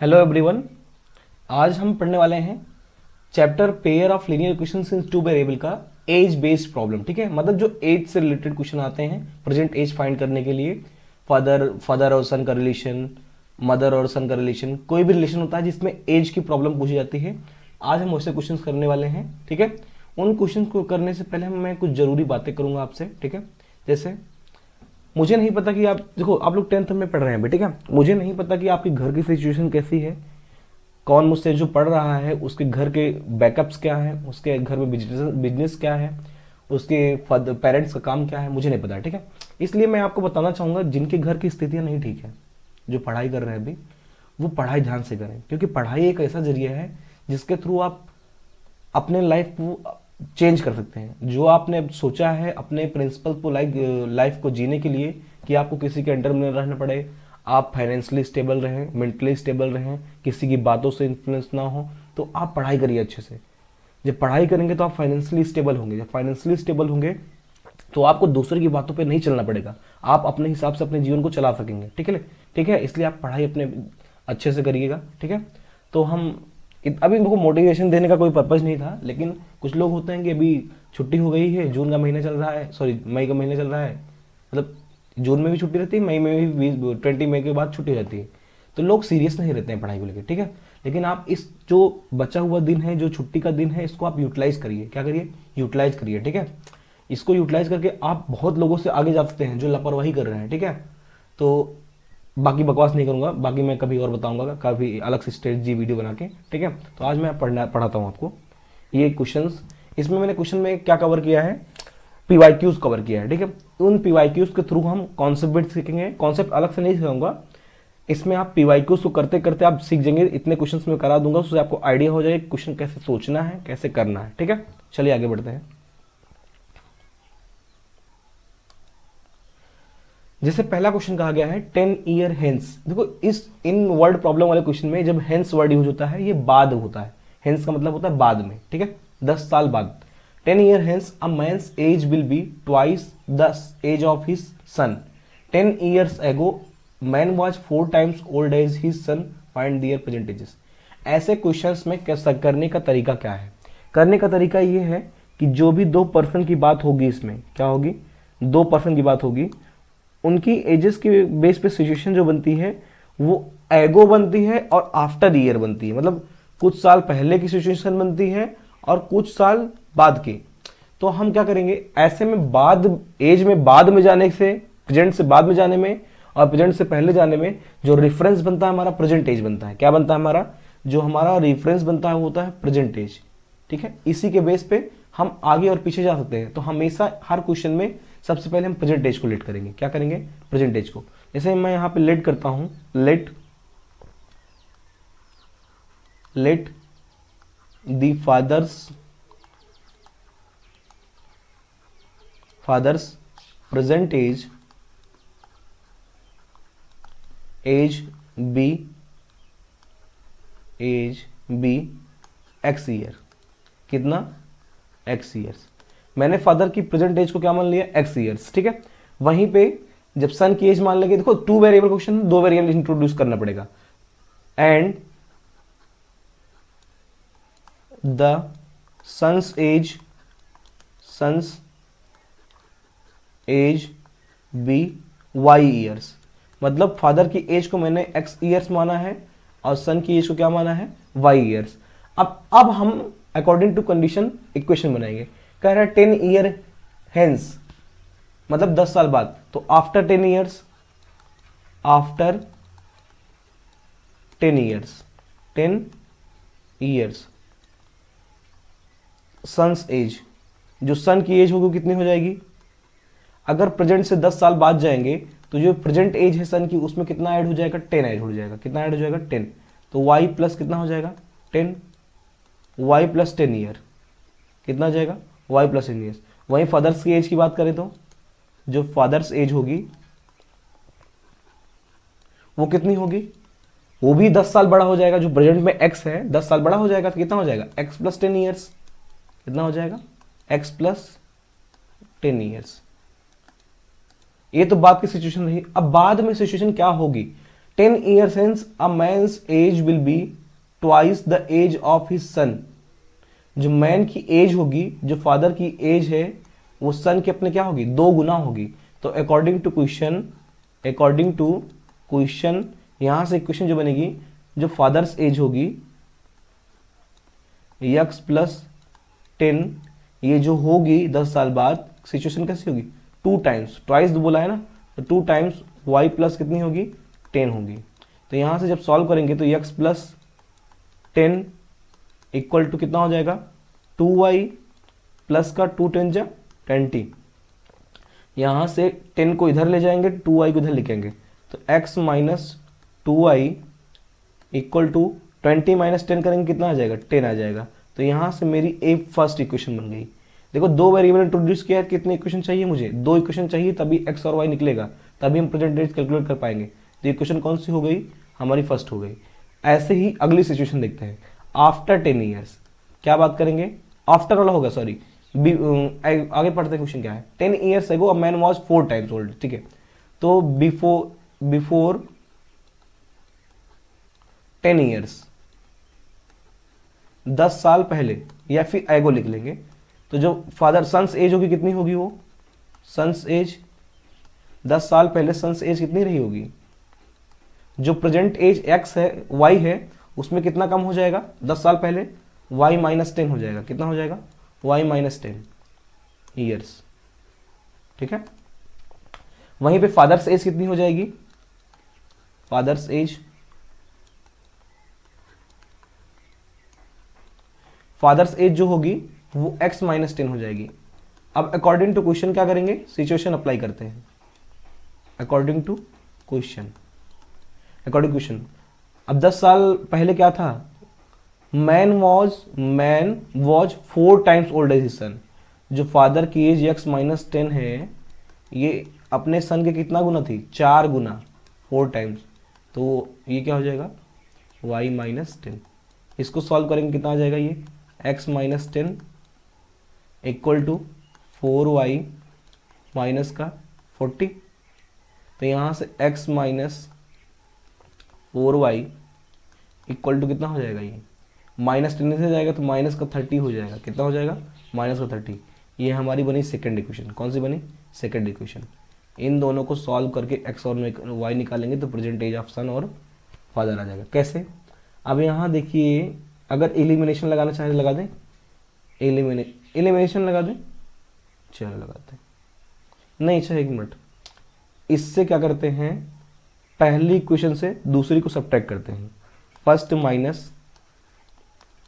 Hello everyone. आज हम पढ़ने वाले हैं chapter pair of linear equations in two variable का एज बेस्ड प्रॉब्लम। ठीक है, मतलब जो एज से रिलेटेड क्वेश्चन आते हैं प्रेजेंट एज फाइंड करने के लिए। फादर और सन का रिलेशन, मदर और सन का रिलेशन, कोई भी रिलेशन होता है जिसमें एज की प्रॉब्लम पूछी जाती है। आज हम वैसे क्वेश्चन करने वाले हैं। ठीक है, उन क्वेश्चन को करने से पहले मैं कुछ जरूरी बातें करूंगा आपसे। ठीक है, जैसे मुझे नहीं पता कि आप देखो, आप लोग 10th में पढ़ रहे हैं अभी। ठीक है, मुझे नहीं पता कि आपके घर की सिचुएशन कैसी है, कौन मुझसे जो पढ़ रहा है उसके घर के बैकअप्स क्या है, उसके घर में बिजनेस क्या है, उसके पेरेंट्स का काम क्या है, मुझे नहीं पता। ठीक है, इसलिए मैं आपको बताना चाहूँगा जिनके घर की स्थितियाँ नहीं ठीक है, जो पढ़ाई कर रहे हैं अभी, वो पढ़ाई ध्यान से करें, क्योंकि पढ़ाई एक ऐसा जरिया है जिसके थ्रू आप अपने लाइफ को चेंज कर सकते हैं। जो आपने सोचा है अपने प्रिंसिपल को लाइफ को जीने के लिए कि आपको किसी के अंडर में रहना पड़े, आप फाइनेंशियली स्टेबल रहें, मेंटली स्टेबल रहें, किसी की बातों से इन्फ्लुएंस ना हो, तो आप पढ़ाई करिए अच्छे से। जब पढ़ाई करेंगे तो आप फाइनेंशियली स्टेबल होंगे। जब फाइनेंशियली स्टेबल होंगे तो आपको दूसरे की बातों पे नहीं चलना पड़ेगा, आप अपने हिसाब से अपने जीवन को चला सकेंगे। ठीक है, ठीक है, इसलिए आप पढ़ाई अपने अच्छे से करिएगा। ठीक है, तो हम अभी मेरे को मोटिवेशन देने का कोई पर्पज नहीं था, लेकिन कुछ लोग होते हैं कि अभी छुट्टी हो गई है, जून का महीना चल रहा है, सॉरी मई का महीना चल रहा है, मतलब जून में भी छुट्टी रहती है, मई में भी 20 मई के बाद छुट्टी रहती है, तो लोग सीरियस नहीं रहते हैं पढ़ाई को लेकर। ठीक है, लेकिन आप इस जो बचा हुआ दिन है, जो छुट्टी का दिन है, इसको आप यूटिलाइज करिए। क्या करिए? यूटिलाइज करिए। ठीक है, इसको यूटिलाइज करके आप बहुत लोगों से आगे जा सकते हैं जो लापरवाही कर रहे हैं। ठीक है, तो बाकी बकवास नहीं करूंगा, बाकी मैं कभी और बताऊंगा, कभी अलग से स्ट्रेटजी वीडियो बना के। ठीक है, तो आज मैं पढ़ाता हूँ आपको ये क्वेश्चंस। इसमें मैंने क्वेश्चन में क्या कवर किया है? पीवाईक्यूज कवर किया है। ठीक है, उन पीवाईक्यूज के थ्रू हम कॉन्सेप्ट सीखेंगे। कॉन्सेप्ट अलग से नहीं सिखाऊंगा, इसमें आप पीवाईक्यूज को करते करते आप सीख जाएंगे। इतने क्वेश्चन में करा दूंगा, उससे आपको आइडिया हो जाएगा क्वेश्चन कैसे सोचना है, कैसे करना है। ठीक है, चलिए आगे बढ़ते हैं। जैसे पहला क्वेश्चन कहा गया है 10 ईयर हेंस। देखो, इस इन वर्ड प्रॉब्लम वाले क्वेश्चन में जब हेंस वर्ड यूज होता है, ये बाद होता है। हेंस का मतलब होता है बाद में। ठीक है, 10 साल बाद। 10 year hence a man's age will be twice the age of his son. 10 years ago man was 4 times old as his son, find their present ages. ऐसे क्वेश्चंस में कैसा करने का तरीका क्या है? करने का तरीका ये है कि जो भी दो पर्सन की बात होगी, इसमें क्या होगी? दो पर्सन की बात होगी, उनकी एजेस के बेस पे सिचुएशन जो बनती है वो एगो बनती है और आफ्टर ईयर बनती है। मतलब कुछ साल पहले की सिचुएशन बनती है और कुछ साल बाद की। तो हम क्या करेंगे ऐसे में? बाद एज में बाद में जाने से, प्रेजेंट से बाद में जाने में और प्रेजेंट से पहले जाने में जो रेफरेंस बनता है हमारा, प्रेजेंट एज बनता है। क्या बनता है हमारा? जो हमारा रेफरेंस बनता है वो होता है प्रेजेंट एज। ठीक है, इसी के बेस पे हम आगे और पीछे जा सकते हैं। तो हमेशा हर क्वेश्चन में सबसे पहले हम प्रेजेंट एज को लेट करेंगे। क्या करेंगे? प्रेजेंट एज को। जैसे मैं यहां पे लेट करता हूं, let the father's present age be x year. कितना? X years. मैंने फादर की प्रेजेंट एज को क्या मान लिया? X years. ठीक है, वहीं पे जब सन की एज मान लेंगे, देखो 2 वेरिएबल क्वेश्चन, 2 वेरिएबल इंट्रोड्यूस करना पड़ेगा। And the son's age be Y years. मतलब फादर की एज को मैंने एक्स ईयर्स माना है और सन की एज को क्या माना है? Y years. अब हम अकॉर्डिंग टू कंडीशन इक्वेशन बनाएंगे। कह रहा है 10 ईयर हेंस, मतलब 10 साल बाद। तो after 10 years, after 10 years son's age, जो सन की एज होगी कितनी हो जाएगी? अगर प्रेजेंट से 10 साल बाद जाएंगे तो जो प्रेजेंट एज है सन की, उसमें कितना ऐड हो जाएगा? 10 ऐड हो जाएगा। कितना ऐड हो जाएगा? 10। तो वाई प्लस कितना हो जाएगा? 10। वाई प्लस 10 ईयर कितना हो जाएगा? Y plus 10 years. वहीं फादर्स की एज की बात करें तो जो फादर्स एज होगी वो कितनी होगी? वो भी 10 साल बड़ा हो जाएगा। जो प्रेजेंट में एक्स है 10 साल बड़ा हो जाएगा, तो कितना हो जाएगा? X plus 10 years. कितना हो जाएगा? X plus 10 years. ये तो बाद की सिचुएशन रही। अब बाद में सिचुएशन क्या होगी? 10 years hence a man's age will be twice the age of his son। जो मैन की एज होगी, जो फादर की एज है, वो सन के अपने क्या होगी, 2 गुना होगी। तो अकॉर्डिंग टू क्वेश्चन यहां से क्वेश्चन जो बनेगी, जो फादर्स एज होगी यक्स प्लस 10, ये जो होगी 10 साल बाद, सिचुएशन कैसी होगी, 2 टाइम्स, ट्वाइस बोला है ना, तो 2 टाइम्स वाई प्लस कितनी होगी, 10 होगी। तो यहां से जब सॉल्व करेंगे तो यक्स प्लस 10 इक्वल टू कितना हो जाएगा, 2y प्लस का 2 10 जा 20। यहां से 10 को इधर ले जाएंगे, 2y को इधर लिखेंगे, तो x minus 2y equal to 20 minus 10 करेंगे कितना आ जाएगा, 10 आ जाएगा। तो यहां से मेरी ए फर्स्ट इक्वेशन बन गई। देखो 2 वेरिएबल इंट्रोड्यूस किया, कितनी इक्वेशन चाहिए मुझे, 2 इक्वेशन चाहिए, तभी x और y निकलेगा, तभी हम प्रेजेंट एज कैलकुलेट कर पाएंगे। तो इक्वेशन कौन सी हो गई, हमारी फर्स्ट हो गई। ऐसे ही अगली सिचुएशन देखते हैं, आफ्टर 10 ईयर्स, क्या बात करेंगे, आफ्टर वाला होगा, सॉरी आगे पढ़ते हैं क्वेश्चन क्या है। 10 ईयर्स एगो a man was 4 times old, ठीक है। तो बिफोर 10 ईयर्स, 10 साल पहले, या फिर एगो लिख लेंगे। तो जो फादर सन्स एज होगी कितनी होगी, वो सन्स एज 10 साल पहले सन्स एज कितनी रही होगी, जो प्रेजेंट एज एक्स है, वाई है, उसमें कितना कम हो जाएगा 10 साल पहले, y माइनस 10 हो जाएगा, कितना हो जाएगा, y माइनस 10 ईयर्स, ठीक है। वहीं पे फादर्स एज कितनी हो जाएगी, फादर्स एज जो होगी वो x माइनस 10 हो जाएगी। अब अकॉर्डिंग टू क्वेश्चन क्या करेंगे, सिचुएशन अप्लाई करते हैं। अकॉर्डिंग टू क्वेश्चन, अब 10 साल पहले क्या था, man was 4 times old as his son. जो फादर की एज x माइनस 10 है, ये अपने सन के कितना गुना थी, 4 गुना, 4 टाइम्स। तो ये क्या हो जाएगा, y माइनस 10। इसको सॉल्व करेंगे कितना आ जाएगा, ये x minus 10 equal to 4y minus का 40। तो यहाँ से x minus 4y equal to कितना हो जाएगा, ये माइनस 10 से जाएगा तो माइनस का 30 हो जाएगा, कितना हो जाएगा, माइनस का 30। ये हमारी बनी सेकंड इक्वेशन। कौन सी बनी, सेकंड इक्वेशन। इन दोनों को सॉल्व करके x और y निकालेंगे तो प्रेजेंट एज ऑफ सन और फादर आ जाएगा। कैसे, अब यहाँ देखिए, अगर एलिमिनेशन लगाना चाहे तो लगा दें, एलिमिनेशन लगा दें, चलो लगाते हैं। नहीं, अच्छा एक मिनट, इससे क्या करते हैं, पहली इक्वेशन से दूसरी को सब्ट्रैक्ट करते हैं, फर्स्ट माइनस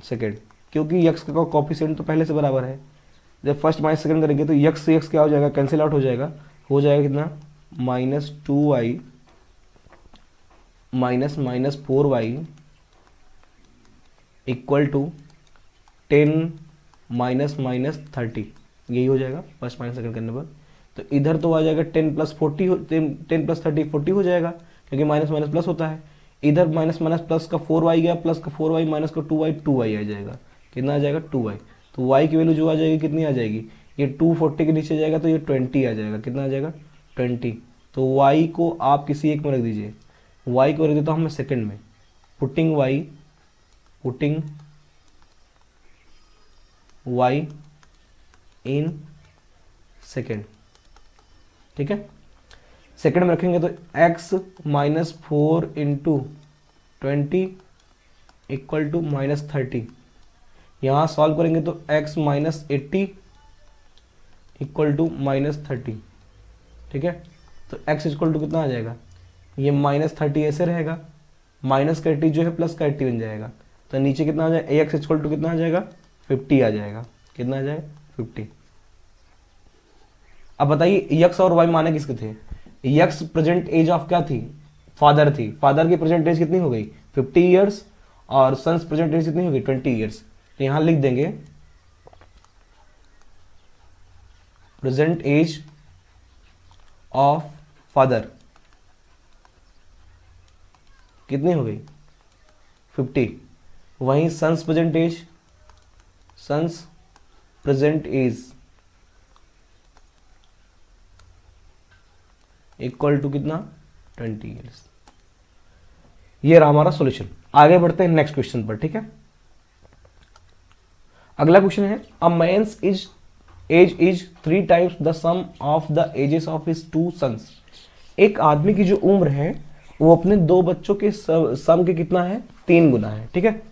सेकेंड, क्योंकि यक्स का कॉफिशिएंट तो पहले से बराबर है। जब फर्स्ट माइनस सेकेंड करेंगे तो यक्स से यक्स क्या हो जाएगा, कैंसिल आउट हो जाएगा कितना, minus 2y minus minus 4y equal to 10 minus minus 30, यही हो जाएगा फर्स्ट माइनस सेकेंड करने पर। तो इधर तो आ जाएगा 10 प्लस 30 40 हो जाएगा, क्योंकि माइनस माइनस प्लस होता है। इधर माइनस माइनस प्लस का 4y गया, प्लस का 4y माइनस का 2y आ जाएगा, कितना आ जाएगा, 2y। तो y की वैल्यू जो आ जाएगी कितनी आ जाएगी, ये 240 के नीचे जाएगा तो ये 20 आ जाएगा, कितना आ जाएगा, 20। तो y को आप किसी एक में रख दीजिए, y को रख देता हूँ मैं सेकंड में, पुटिंग y इन सेकेंड, ठीक है। सेकेंड में रखेंगे तो x minus 4 into 20 equal to minus 30। यहाँ सॉल्व करेंगे तो x minus 80 equal to minus 30, ठीक है। तो x इक्वल टू कितना आ जाएगा, ये माइनस 30 ऐसे रहेगा, माइनस का 80 जो है प्लस का 80 बन जाएगा। तो नीचे कितना आ जाएगा, x इक्वल टू कितना आ जाएगा, 50 आ जाएगा, कितना आ जाएगा, 50। अब बताइए यक्स और वाई माने किसके थे, यक्स प्रेजेंट एज ऑफ क्या थी, फादर थी। फादर की प्रेजेंट एज कितनी हो गई, 50 ईयर्स, और सन्स प्रेजेंट एज कितनी हो गई, 20 ईयर्स। तो यहां लिख देंगे प्रेजेंट एज ऑफ फादर कितनी हो गई, 50। वहीं son's present age equal to कितना, 20 ईयर्स। ये रहा हमारा सॉल्यूशन। आगे बढ़ते हैं नेक्स्ट क्वेश्चन पर, ठीक है। अगला क्वेश्चन है a man's age is 3 times the sum of the ages of his 2 sons. एक आदमी की जो उम्र है वो अपने 2 बच्चों के सम के कितना है, 3 गुना है, ठीक है।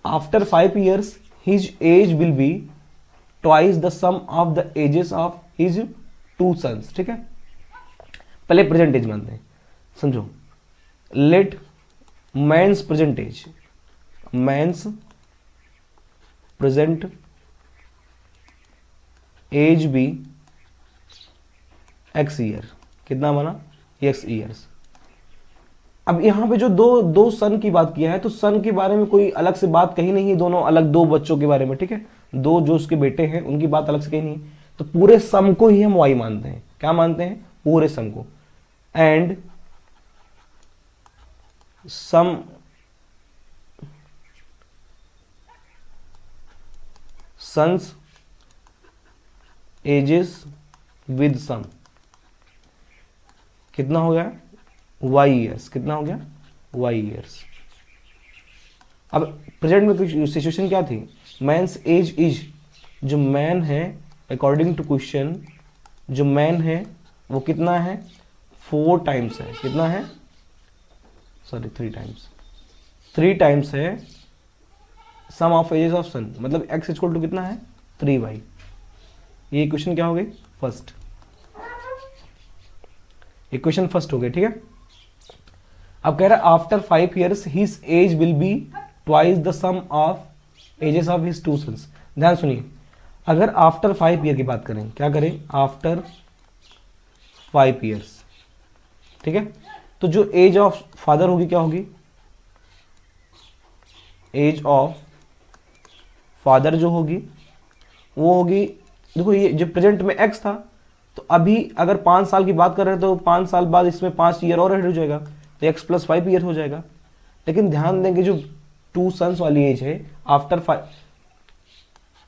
After 5 years his age will be twice the sum of the ages of his 2 sons, ठीक है। पहले प्रेजेंट एज मानते हैं, समझो। Let man's present age, man's present age be x year, कितना माना, एक्स ईयर्स। अब यहां पे जो दो सन की बात किया है, तो सन के बारे में कोई अलग से बात कही नहीं है, दोनों अलग 2 बच्चों के बारे में, ठीक है। 2 जो उसके बेटे हैं उनकी बात अलग से कही नहीं, तो पूरे सम को ही हम वाई मानते हैं। क्या मानते हैं, पूरे सम को। And sum sons ages with sum, कितना हो गया, वाई ईयर्स, कितना हो गया, वाई ईयर्स। अब प्रेजेंट में सिचुएशन क्या थी, मैंस एज इज, जो मैन है अकॉर्डिंग टू क्वेश्चन, जो मैन है वो कितना है, 4 टाइम्स है, कितना है, सॉरी 3 टाइम्स, 3 टाइम्स है सम ऑफ एजेस ऑफ सन, मतलब x इक्वल टू कितना है, 3y। ये इक्वेशन क्या हो गई, फर्स्ट, इक्वेशन फर्स्ट हो गई, ठीक है। अब कह रहा है after 5 years his age will be twice the sum of ages of his 2 sons. ध्यान सुनिए, अगर आफ्टर 5 year की बात करें, क्या करें, आफ्टर 5 years, ठीक है। तो जो एज ऑफ फादर होगी क्या होगी, एज ऑफ फादर जो होगी वो होगी, देखो ये जो प्रेजेंट में x था, तो अभी अगर 5 साल की बात कर रहे हैं तो 5 साल बाद इसमें 5 ईयर और ऐड हो जाएगा, तो x + 5 ईयर हो जाएगा। लेकिन ध्यान देंगे जो 2 सन्स वाली एज है, after 5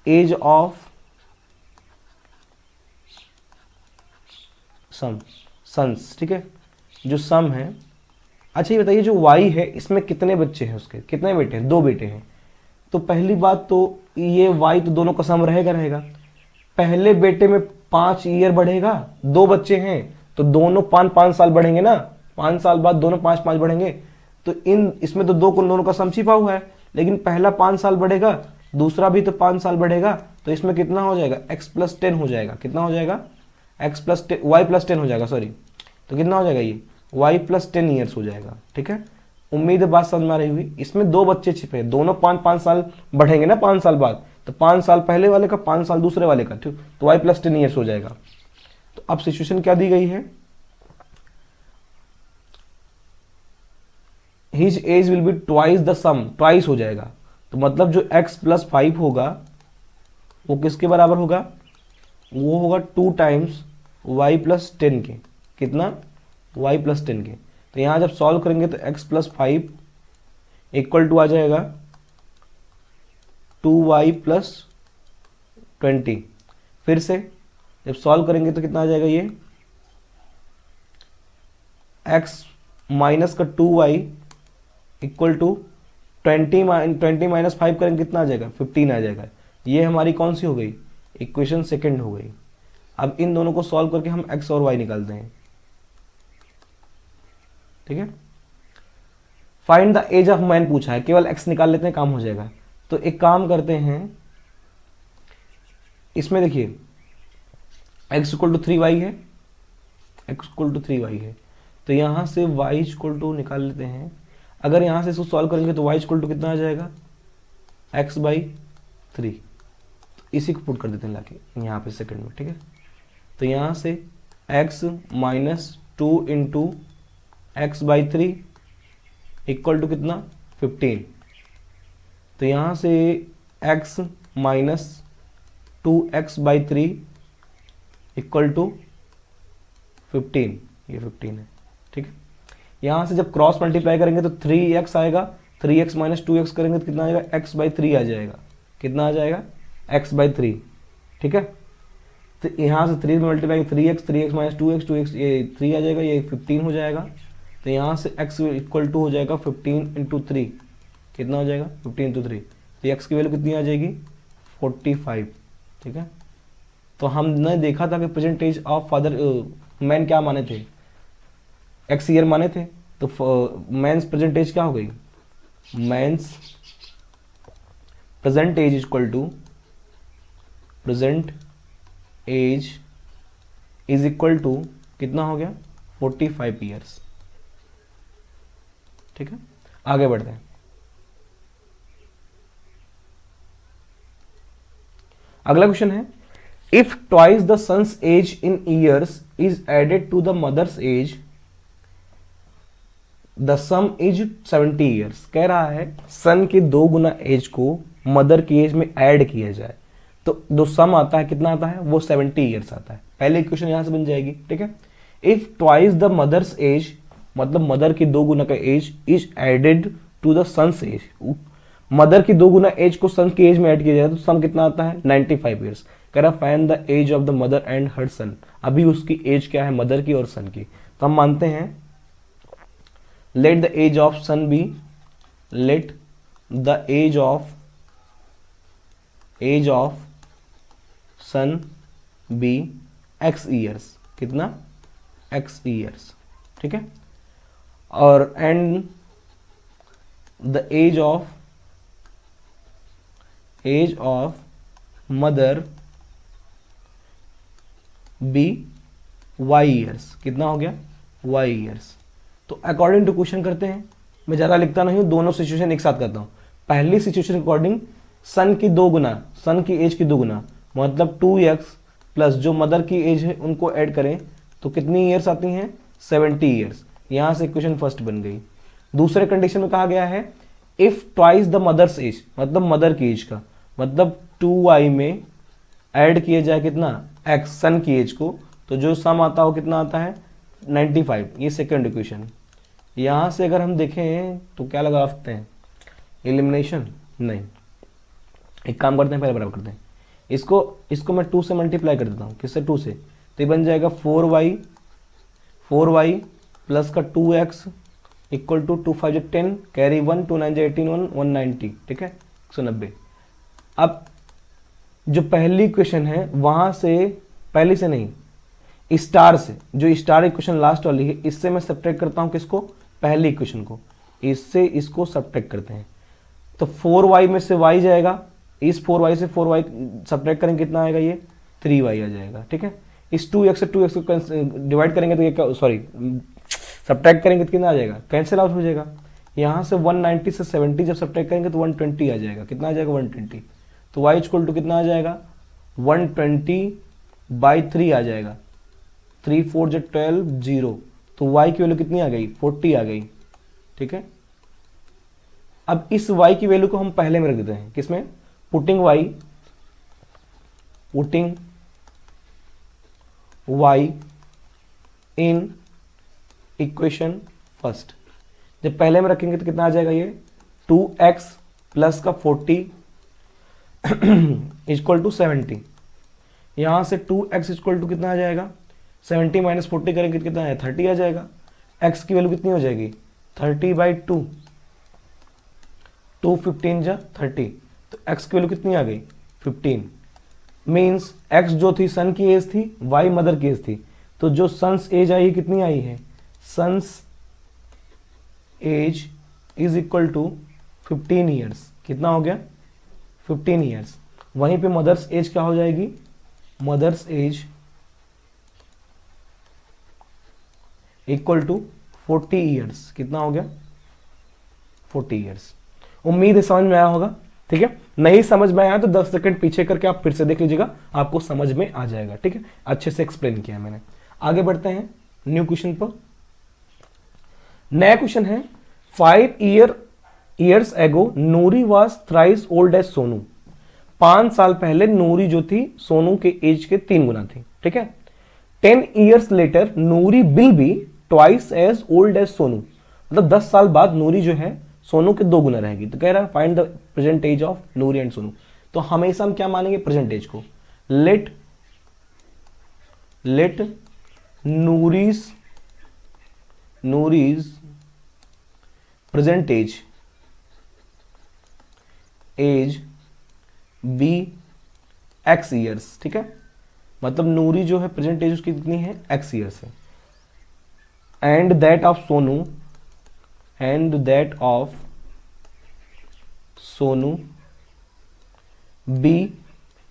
age of sum sons, ठीक है, जो सम है। अच्छा ये बताइए जो y है इसमें कितने बच्चे हैं, उसके कितने बेटे हैं, 2 बेटे हैं। तो पहली बात तो ये y तो दोनों का सम रहेगा, पहले बेटे में 5 ईयर बढ़ेगा, 2 बच्चे हैं तो दोनों 5 साल बढ़ेंगे ना, 5 साल बाद दोनों 5 बढ़ेंगे, तो इसमें तो दोनों का सम छिपा हुआ है, लेकिन पहला 5 साल बढ़ेगा, दूसरा भी तो 5 साल बढ़ेगा, तो इसमें कितना हो जाएगा, x + 10 हो जाएगा, कितना हो जाएगा, x + 10 y + 10 हो जाएगा, सॉरी, तो कितना हो जाएगा, ये y + 10 ईयर्स हो जाएगा, ठीक है। उम्मीद है बात समझ में आ रही हुई। इसमें 2 बच्चे छिपे हैं, दोनों 5 साल बढ़ेंगे ना 5 साल बाद, तो 5 साल पहले वाले का, 5 साल दूसरे वाले का, ठीक, तो y + 10 ईयर्स हो जाएगा। तो अब सिचुएशन क्या दी गई है, his age will be twice the sum, twice हो जाएगा, तो मतलब जो x + 5 होगा वो किसके बराबर होगा, वो होगा 2 टाइम्स y + 10 के, कितना, y + 10 के। तो यहां जब सॉल्व करेंगे तो x + 5 इक्वल टू आ जाएगा 2y + 20। फिर से जब सॉल्व करेंगे तो कितना आ जाएगा, ये x माइनस का 2y इक्वल टू 20 - 5 करेंगे कितना आ जाएगा, 15 आ जाएगा। ये हमारी कौन सी हो गई, इक्वेशन सेकंड हो गई। अब इन दोनों को सॉल्व करके हम x और y निकालते हैं, ठीक है। Find the age of man पूछा है, केवल x निकाल लेते हैं, काम हो जाएगा। तो एक काम करते हैं, इसमें देखिए x = 3y है, x = 3y है, तो यहां से y = निकाल लेते हैं। अगर यहां से इसको सॉल्व करेंगे तो y = कितना आ जाएगा, x/3, तो इसी को पुट कर देते हैं लाके यहाँ पे सेकंड में, ठीक है। तो यहाँ से x - 2 × x/3 इक्वल टू कितना, 15। तो यहाँ से x - 2x/3 इक्वल टू 15, ये 15 है, ठीक है। यहाँ से जब क्रॉस मल्टीप्लाई करेंगे तो 3x आएगा, 3x - 2x करेंगे तो कितना आएगा, x/3 आ जाएगा, कितना आ जाएगा, x/3, ठीक है। तो यहाँ से 3 में मल्टीप्लाई 3x - 2x, 2x ये 3 आ जाएगा, ये 15 हो जाएगा। तो यहाँ से x इक्वल टू हो जाएगा 15 इंटू 3, कितना हो जाएगा 15 इंटू 3, तो x की वैल्यू कितनी आ जाएगी 45, ठीक है। तो हमने देखा था कि present age of father man क्या माने थे, x ईयर माने थे, तो मैंस प्रेजेंट एज क्या हो गई, man's present age equal to present age is equal to कितना हो गया 45 ईयर्स, ठीक है। आगे बढ़ते हैं। अगला क्वेश्चन है, if twice the son's age in years is added to the mother's age the sum is 70 years. कह रहा है सन के 2 गुना एज को मदर की एज में ऐड किया जाए तो जो सम आता है कितना आता है, वो 70 ईयर्स आता है। पहले इक्वेशन यहां से बन जाएगी, ठीक है। If twice the mother's age, मतलब मदर की 2 गुना का age is added to the son's age, mother की 2 गुना एज को सन की एज में ऐड किया जाए तो सम कितना आता है 95 ईयर्स। कह रहा find the age of the mother and her son. अभी उसकी एज क्या है मदर की और सन की, तो हम मानते हैं let the age of son be, let the age of son be x years, कितना x ईयर्स, ठीक है। और and the age of mother be y years, कितना हो गया y ईयर्स। तो अकॉर्डिंग टू क्वेश्चन करते हैं, मैं ज़्यादा लिखता नहीं हूँ, दोनों सिचुएशन एक साथ करता हूँ। पहली सिचुएशन अकॉर्डिंग सन की 2 गुना, सन की एज की 2 गुना मतलब 2x प्लस जो मदर की एज है उनको ऐड करें तो कितनी ईयर्स आती हैं 70 ईयर्स। यहाँ से इक्वेशन फर्स्ट बन गई। दूसरे कंडीशन में कहा गया है if twice the mother's age, मतलब मदर की एज का, मतलब 2y में ऐड किया जाए कितना x सन की एज को, तो जो सम आता हो कितना आता है 95। ये सेकंड इक्वेशन। यहाँ से अगर हम देखें तो क्या लगा सकते हैं, एलिमिनेशन नहीं, एक काम करते हैं पहले बराबर करते हैं। इसको मैं 2 से मल्टीप्लाई कर देता हूँ, किससे 2 से, तो ये बन जाएगा 4y प्लस का 2x इक्वल टू 2 5 10 कैरी 1 2 9 18 190, ठीक है 190। अब जो पहली इक्वेशन है वहां से, पहली से नहीं, स्टार से, जो स्टार इक्वेशन लास्ट वाली है इससे मैं सब्ट्रैक्ट करता हूँ किसको, पहली इक्वेशन को, इससे इसको सब्ट्रैक्ट करते हैं। तो 4y में से y जाएगा, इस 4y से 4y सब्ट्रैक्ट करेंगे कितना आएगा, ये 3y आ जाएगा, ठीक है। इस 2x से 2x को डिवाइड करेंगे तो ये क्या, सॉरी सब्ट्रैक्ट करेंगे तो कितना आ जाएगा, कैंसिल आउट हो जाएगा। यहाँ से 190 से 70 जब सब्ट्रैक्ट करेंगे तो 120 आ जाएगा, कितना आ जाएगा 120। तो y इक्वल टू कितना आ जाएगा 120/3 आ जाएगा, 3 4 जो 12 0, तो y की वैल्यू कितनी आ गई 40 आ गई, ठीक है। अब इस y की वैल्यू को हम पहले में रख देते हैं, किसमें, putting y in equation first. जब पहले में रखेंगे तो कितना आ जाएगा, ये 2x प्लस का 40 इक्वल टू 70। यहां से 2x इक्वल टू कितना आ जाएगा, 70 माइनस 40 करेंगे तो कितना है 30 आ जाएगा। x की वैल्यू कितनी हो जाएगी 30/2, 2 15 जा 30, तो x की वैल्यू कितनी आ गई 15। मीन्स x जो थी सन की एज थी, y मदर की एज थी, तो जो सन्स एज आई कितनी आई है, son's age is equal to 15 years, कितना हो गया 15 ईयर्स। वहीं पे मदर्स एज क्या हो जाएगी, mother's age equal to 40 years, कितना हो गया 40 ईयर्स। उम्मीद है समझ में आया होगा, ठीक है। नहीं समझ में आया तो 10 सेकंड पीछे करके आप फिर से देख लीजिएगा, आपको समझ में आ जाएगा, ठीक है। अच्छे से एक्सप्लेन किया मैंने। आगे बढ़ते हैं न्यू क्वेश्चन पर। नया क्वेश्चन है 5 years ago Noori was thrice old as Sonu. 5 साल पहले नूरी जो थी सोनू के एज के 3 गुना थी, ठीक है। 10 years later Noori will be twice as old as Sonu, मतलब 10 साल बाद नूरी जो है सोनू के 2 गुना रहेगी। तो कह रहा है find the present age of Noori and Sonu. तो हमेशा हम क्या मानेंगे प्रेजेंट एज को, let Noori's Noori's present age be x years, ठीक है, मतलब नूरी जो है प्रेजेंट एज उसकी कितनी है, एक्स ईयर्स है, and that of Sonu be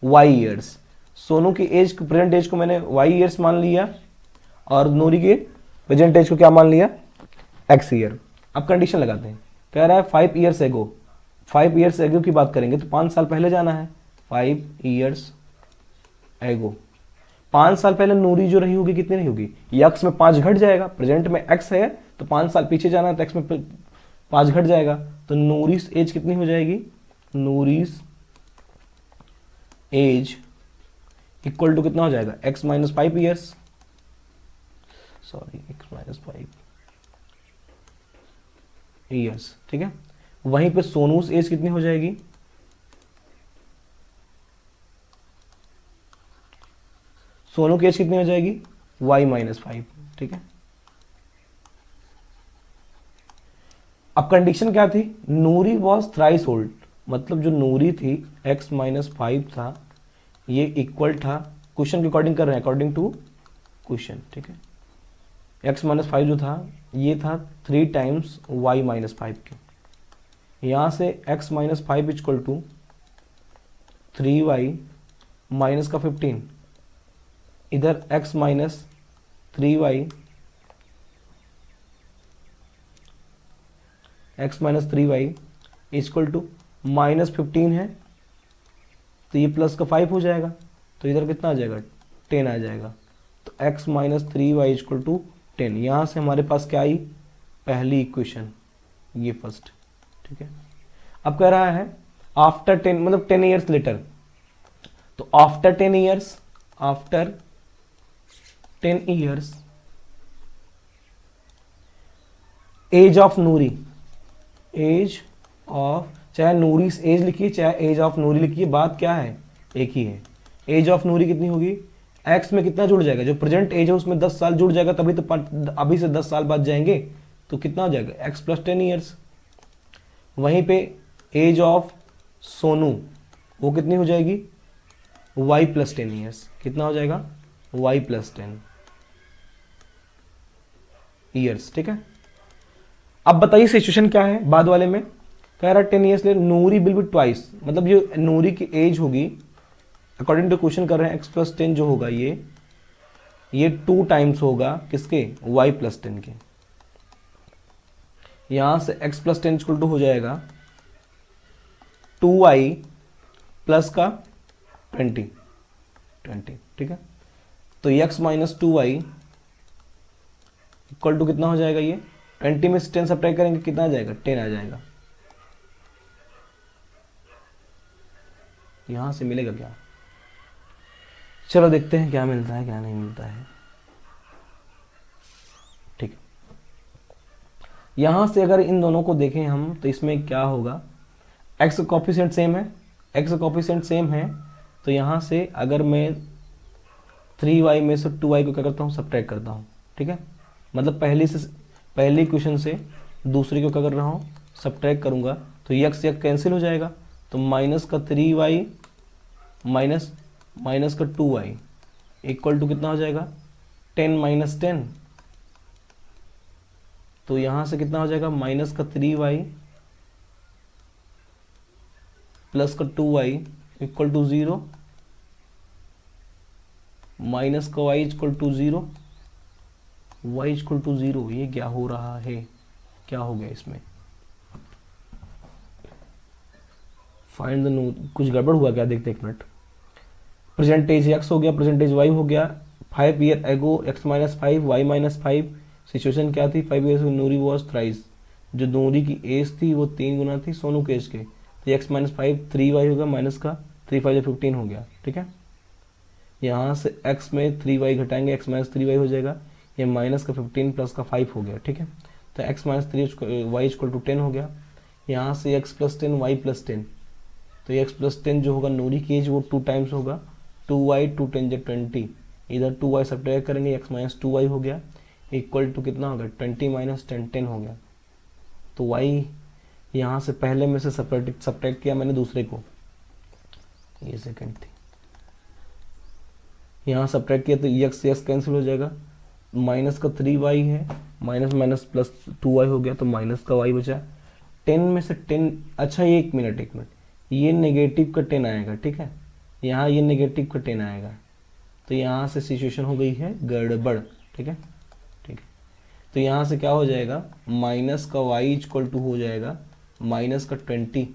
Y years. Sonu की एज, प्रेजेंट एज को मैंने वाई ईयर्स मान लिया और नूरी के प्रेजेंट एज को क्या मान लिया, एक्स ईयर। अब कंडीशन लगाते हैं, कह रहा है 5 ईयर्स एगो, 5 ईयर्स एगो की बात करेंगे तो 5 साल पहले जाना है, 5 ईयर्स एगो। 5 साल पहले नूरी जो रही होगी कितनी रही होगी, यक्स में 5 घट जाएगा, प्रेजेंट में एक्स है तो 5 साल पीछे जाना है तो एक्स में 5 घट जाएगा, तो नूरीस एज कितनी हो जाएगी, नूरीस एज इक्वल टू कितना हो जाएगा, x minus 5 years, sorry x minus 5 years, ठीक है। वहीं पे सोनूस एज कितनी हो जाएगी, सोनू की एज कितनी हो जाएगी, y माइनस 5, ठीक है। अब कंडीशन क्या थी, नूरी वॉज थ्राइस ओल्ड, मतलब जो नूरी थी x माइनस 5 था, ये इक्वल था, क्वेश्चन के अकॉर्डिंग कर रहे हैं, अकॉर्डिंग टू क्वेश्चन, ठीक है। x माइनस 5 जो था ये था 3 टाइम्स y माइनस 5 के, यहाँ से x minus 5 equal to 3y minus का 15, इधर x minus 3y, x minus 3y equal to minus 15 है तो ये प्लस का 5 हो जाएगा, तो इधर कितना आ जाएगा, 10 आ जाएगा, तो x minus 3y equal to 10। यहाँ से हमारे पास क्या आई, पहली इक्वेशन, ये फर्स्ट, ठीक है। अब कह रहा है आफ्टर 10 मतलब 10 ईयर्स लेटर, तो after 10 years age of Noori, age of, चाहे नूरी एज लिखिए चाहे एज ऑफ नूरी लिखिए, बात क्या है, एक ही है। एज ऑफ नूरी कितनी होगी, एक्स में कितना जुड़ जाएगा, जो प्रेजेंट एज है उसमें 10 साल जुड़ जाएगा, तभी तो अभी से 10 साल बाद जाएंगे, तो कितना हो जाएगा, एक्स प्लस 10 ईयर्स। वहीं पे एज ऑफ सोनू वो कितनी हो जाएगी, वाई प्लस 10 ईयर्स, कितना हो जाएगा, वाई प्लस 10 ईयर्स, ठीक है। अब बताइए सिचुएशन क्या है बाद वाले में, कह रहा 10 ईयर्स ले, नूरी विल बी ट्वाइस, मतलब जो नूरी की एज होगी अकॉर्डिंग टू क्वेश्चन कर रहे हैं, x प्लस 10 जो होगा ये 2 टाइम्स होगा किसके, y प्लस 10 के। यहां से x प्लस 10 इक्वल टू हो जाएगा 2y प्लस का 20, ठीक है। तो x minus 2y equal to कितना हो जाएगा, ये 20 में से 10 सब्ट्रैक्ट करेंगे कितना आ जाएगा, 10 आ जाएगा। यहां से मिलेगा क्या, चलो देखते हैं क्या मिलता है क्या नहीं मिलता है, ठीक। यहां से अगर इन दोनों को देखें हम तो इसमें क्या होगा, x का कोफिशिएंट सेम है, x का कोफिशिएंट सेम है, तो यहां से अगर मैं 3y में से 2y को क्या करता हूं, सब्ट्रैक्ट करता हूं, ठीक है। मतलब पहली क्वेश्चन से दूसरी को क्या कर रहा हूं, सब्ट्रैक्ट करूंगा, तो x कैंसिल हो जाएगा, तो माइनस का 3y माइनस का 2y इक्वल टू कितना हो जाएगा, 10 माइनस 10, तो यहां से कितना हो जाएगा, माइनस का 3y प्लस का 2y इक्वल टू 0, माइनस का y equal to 0, y equal to 0। ये क्या हो रहा है, क्या हो गया इसमें, फाइंड द नो, कुछ गड़बड़ हुआ क्या, देखते एक मिनट। प्रेजेंटेज x हो गया, प्रेजेंटेज y हो गया, 5 year ago x minus 5 y minus 5, situation क्या थी, 5 ईयर्स नूरी वॉज थ्राइस, जो नूरी की एज थी वो 3 गुना थी सोनू के एज के, तो x माइनस 5 3y होगा, माइनस का 3 5 15 हो गया, ठीक है। यहाँ से x में 3y घटाएंगे, x माइनस 3y हो जाएगा, ये माइनस का 15 प्लस का 5 हो गया, ठीक है। तो x minus 3y equal to 10 हो गया, यहाँ से x प्लस 10 y प्लस 10, तो x प्लस 10 जो होगा नूरी की एज वो 2 टाइम्स होगा, 2y 2 10 20, इधर 2y सब्ट्रैक्ट करेंगे, x माइनस 2y हो गया, इक्वल टू कितना हो गया 20 माइनस 10 10 हो गया। तो y यहाँ से पहले में से सब्ट्रैक्ट किया मैंने दूसरे को, ये सेकंड थी, यहाँ सब्ट्रैक्ट किया तो x x कैंसिल हो जाएगा, माइनस का 3y है, माइनस माइनस प्लस 2y हो गया तो माइनस का y बचा। 10 में से 10, अच्छा ये एक मिनट ये नेगेटिव का 10 आएगा, ठीक है, यहाँ ये नेगेटिव का 10 आएगा, तो यहाँ से सिचुएशन हो गई है गड़बड़, ठीक है। तो यहाँ से क्या हो जाएगा, माइनस का y इक्वल टू हो जाएगा माइनस का 20,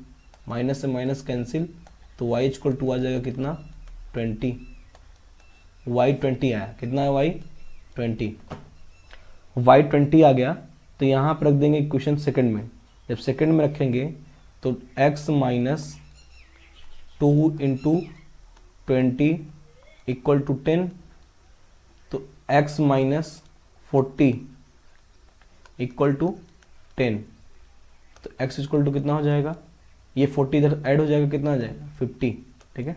माइनस से माइनस कैंसिल, तो y इक्वल टू आ जाएगा कितना 20, y 20 आया, कितना है y 20, y 20 आ गया। तो यहाँ पर रख देंगे इक्वेशन सेकंड में, जब सेकंड में रखेंगे तो x minus 2 into 20 equal to 10, तो x माइनस 40 इक्वल टू 10, तो x इक्वल टू कितना हो जाएगा, ये 40 इधर ऐड हो जाएगा, कितना आ जाएगा 50, ठीक है।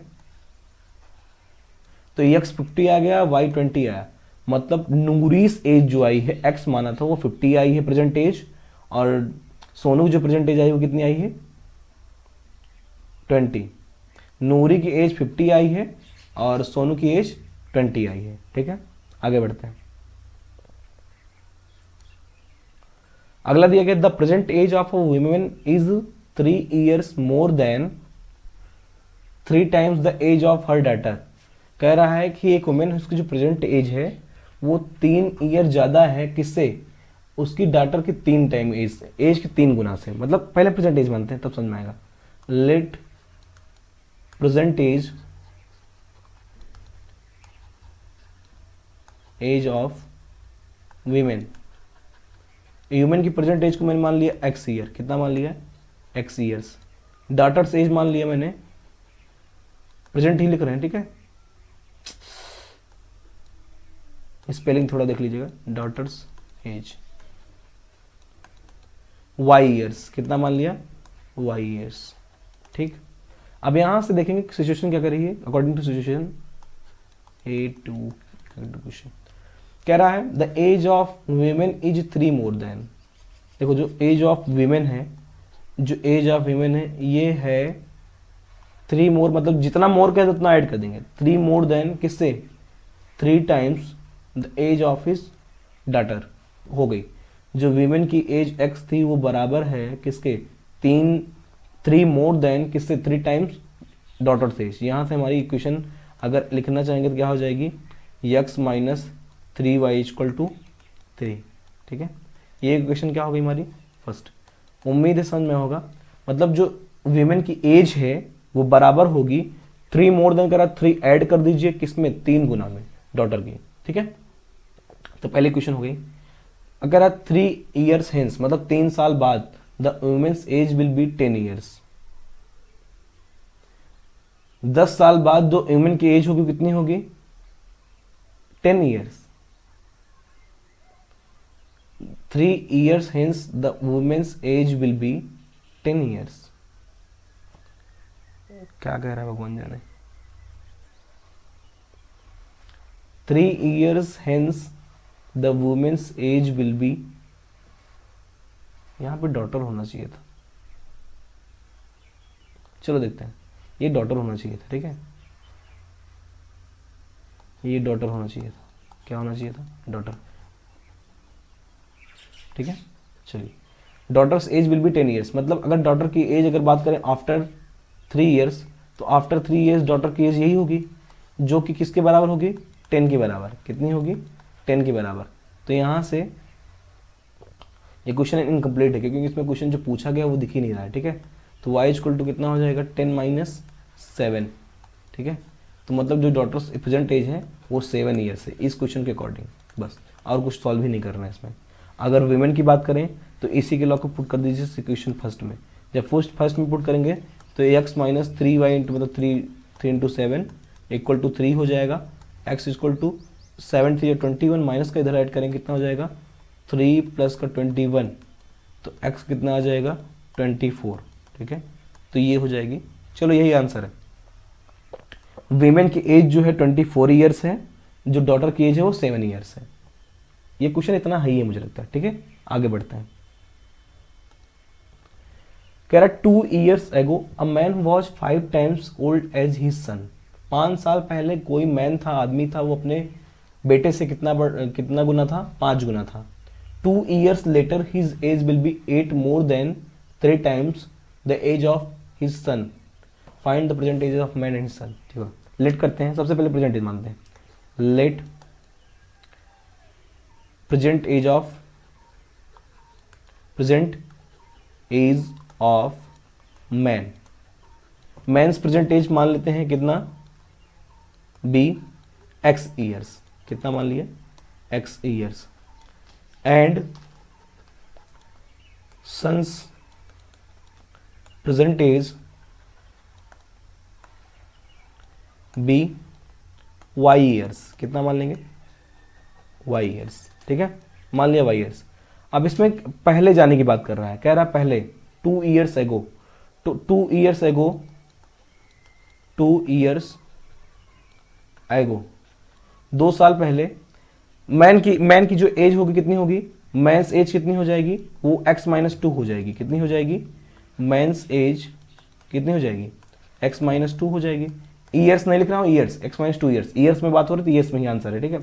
तो x 50 आ गया, y 20 आया, मतलब नूरीस एज जो आई है x माना था वो 50 आई है प्रेजेंट एज, और सोनू की जो प्रेजेंट एज आई वो कितनी आई है 20। नूरी की एज 50 आई है और सोनू की एज 20 आई है, ठीक है। आगे बढ़ते हैं। अगला दिया गया, the present age of a woman is 3 years more then 3 times the age of her daughter. कह रहा है कि एक वुमेन उसकी जो प्रेजेंट एज है वो 3 ईयर ज्यादा है, किससे, उसकी डॉटर की 3 टाइम एज से, एज के 3 गुना से। मतलब पहले प्रेजेंट एज मानते हैं तब समझ में आएगा। Let present age of women, human की प्रेजेंट एज को मैंने मान लिया x ईयर, कितना मान लिया x ईयर्स। डॉटर्स एज मान लिया मैंने, प्रेजेंट ही लिख रहे हैं, ठीक है, स्पेलिंग थोड़ा देख लीजिएगा, डॉटर्स एज y ईयर्स, कितना मान लिया y ईयर्स, ठीक। अब यहां से देखेंगे सिचुएशन क्या कर रही है according to situation A2 question. कह रहा है the age of women is 3 more than, देखो जो एज ऑफ वीमेन है, जो एज ऑफ वीमेन है ये है 3 मोर, मतलब जितना मोर कहे उतना ऐड कर देंगे, 3 मोर देन किससे 3 times the age of his daughter हो गई। जो वीमेन की एज x थी वो बराबर है किसके 3 मोर देन किससे 3 टाइम्स डॉटर एज। यहाँ से हमारी इक्वेशन अगर लिखना चाहेंगे तो क्या हो जाएगी, x minus 3y equal to 3, ठीक है। ये इक्वेशन क्या हो गई हमारी फर्स्ट, उम्मीद है समझ में होगा। मतलब जो वीमेन की एज है वो बराबर होगी 3 मोर देन करा 3 ऐड कर दीजिए किसमें 3 गुना में डॉटर की, ठीक है। तो पहली क्वेश्चन हो गई। अगर 3 years हेंस मतलब 3 साल बाद the woman's age will be 10 years, 10 साल बाद जो वुमेन की एज होगी कितनी होगी 10 years। 3 years hence the woman's age will be 10 years। क्या कह रहा है भगवान जाने। 3 years hence the woman's age will be, यहां पे डॉटर होना चाहिए था, चलो देखते हैं, ये डॉटर होना चाहिए था, ठीक है, ये डॉटर होना चाहिए था, क्या होना चाहिए था डॉटर, ठीक है। चलिए daughters as will be 10 years, मतलब अगर डॉटर की एज अगर बात करें आफ्टर 3 years, तो आफ्टर 3 years डॉटर की एज यही होगी जो कि किसके बराबर होगी 10 के बराबर, कितनी होगी 10 के बराबर। तो यहाँ से ये क्वेश्चन इनकम्प्लीट है क्योंकि इसमें क्वेश्चन जो पूछा गया वो दिख ही नहीं रहा है, ठीक है। तो y इक्वल टू कितना हो जाएगा 10 माइनस 7, ठीक है। तो मतलब जो डॉटर्स प्रेजेंट एज है वो 7 years है इस क्वेश्चन के अकॉर्डिंग, बस और कुछ सॉल्व ही नहीं करना है इसमें। अगर वीमेन की बात करें तो इसी के लॉ को पुट कर दीजिए इक्वेशन फर्स्ट में, जब फर्स्ट में पुट करेंगे तो x माइनस 3y इंटू मतलब 3 इंटू 7 इक्वल टू 3 हो जाएगा, x इक्वल टू 7 3 21 माइनस का इधर ऐड करेंगे कितना हो जाएगा 3 प्लस का 21, तो x कितना आ जाएगा 24, ठीक है। तो ये हो जाएगी, चलो यही आंसर है। वीमेन की एज जो है 24 years है, जो डॉटर की एज है वो 7 years है। ये क्वेश्चन इतना हाई है मुझे लगता है, ठीक है। आगे बढ़ते हैं। कह रहा 2 years ago a man was 5 times old as his son। 5 साल पहले कोई मैन था, आदमी था, वो अपने बेटे से कितना गुना था, 5 गुना था। 2 years later his age will be 8 more than 3 times the age of his son। find the present age of man and his son। ठीक है, लेट करते हैं, सबसे पहले प्रेजेंट एज मानते हैं। Let present age of man. Man's present age मान लेते हैं कितना, बी एक्स ईयर्स। कितना मान लिया, x years. And son's present age be Y years. कितना मान लेंगे, वाई ईयर्स। ठीक है, मान लिया वाई ईयर्स। अब इसमें पहले जाने की बात कर रहा है, कह रहा है पहले 2 years ago। तो 2 years ago 2 साल पहले मैन की जो एज होगी कितनी होगी, मैंस एज कितनी हो जाएगी, वो x - 2 हो जाएगी। कितनी हो जाएगी, मैंस एज कितनी हो जाएगी, x - 2 हो जाएगी। ईयर्स नहीं लिख रहा हूँ, ईयर्स, x - 2 ईयर्स, ईयर्स में बात हो रही है तो ईयर्स में ही आंसर है। ठीक है,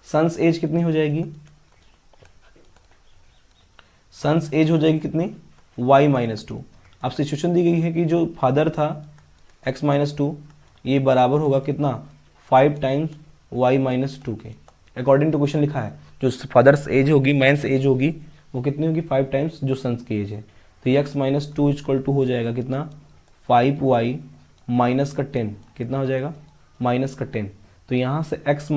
सन्स एज कितनी हो जाएगी, सन्स एज हो जाएगी कितनी, y - 2। अब सिचुएशन दी गई है कि जो फादर था x - 2 ये बराबर होगा कितना, 5 टाइम्स y - 2 के। अकॉर्डिंग टू क्वेश्चन लिखा है जो फादर्स एज होगी, मैंस एज होगी, वो कितनी होगी, 5 टाइम्स जो सन्स की एज है। तो x - 2 = हो जाएगा कितना, 5y माइनस का 10। कितना हो जाएगा, माइनस का 10। तो यहाँ से x -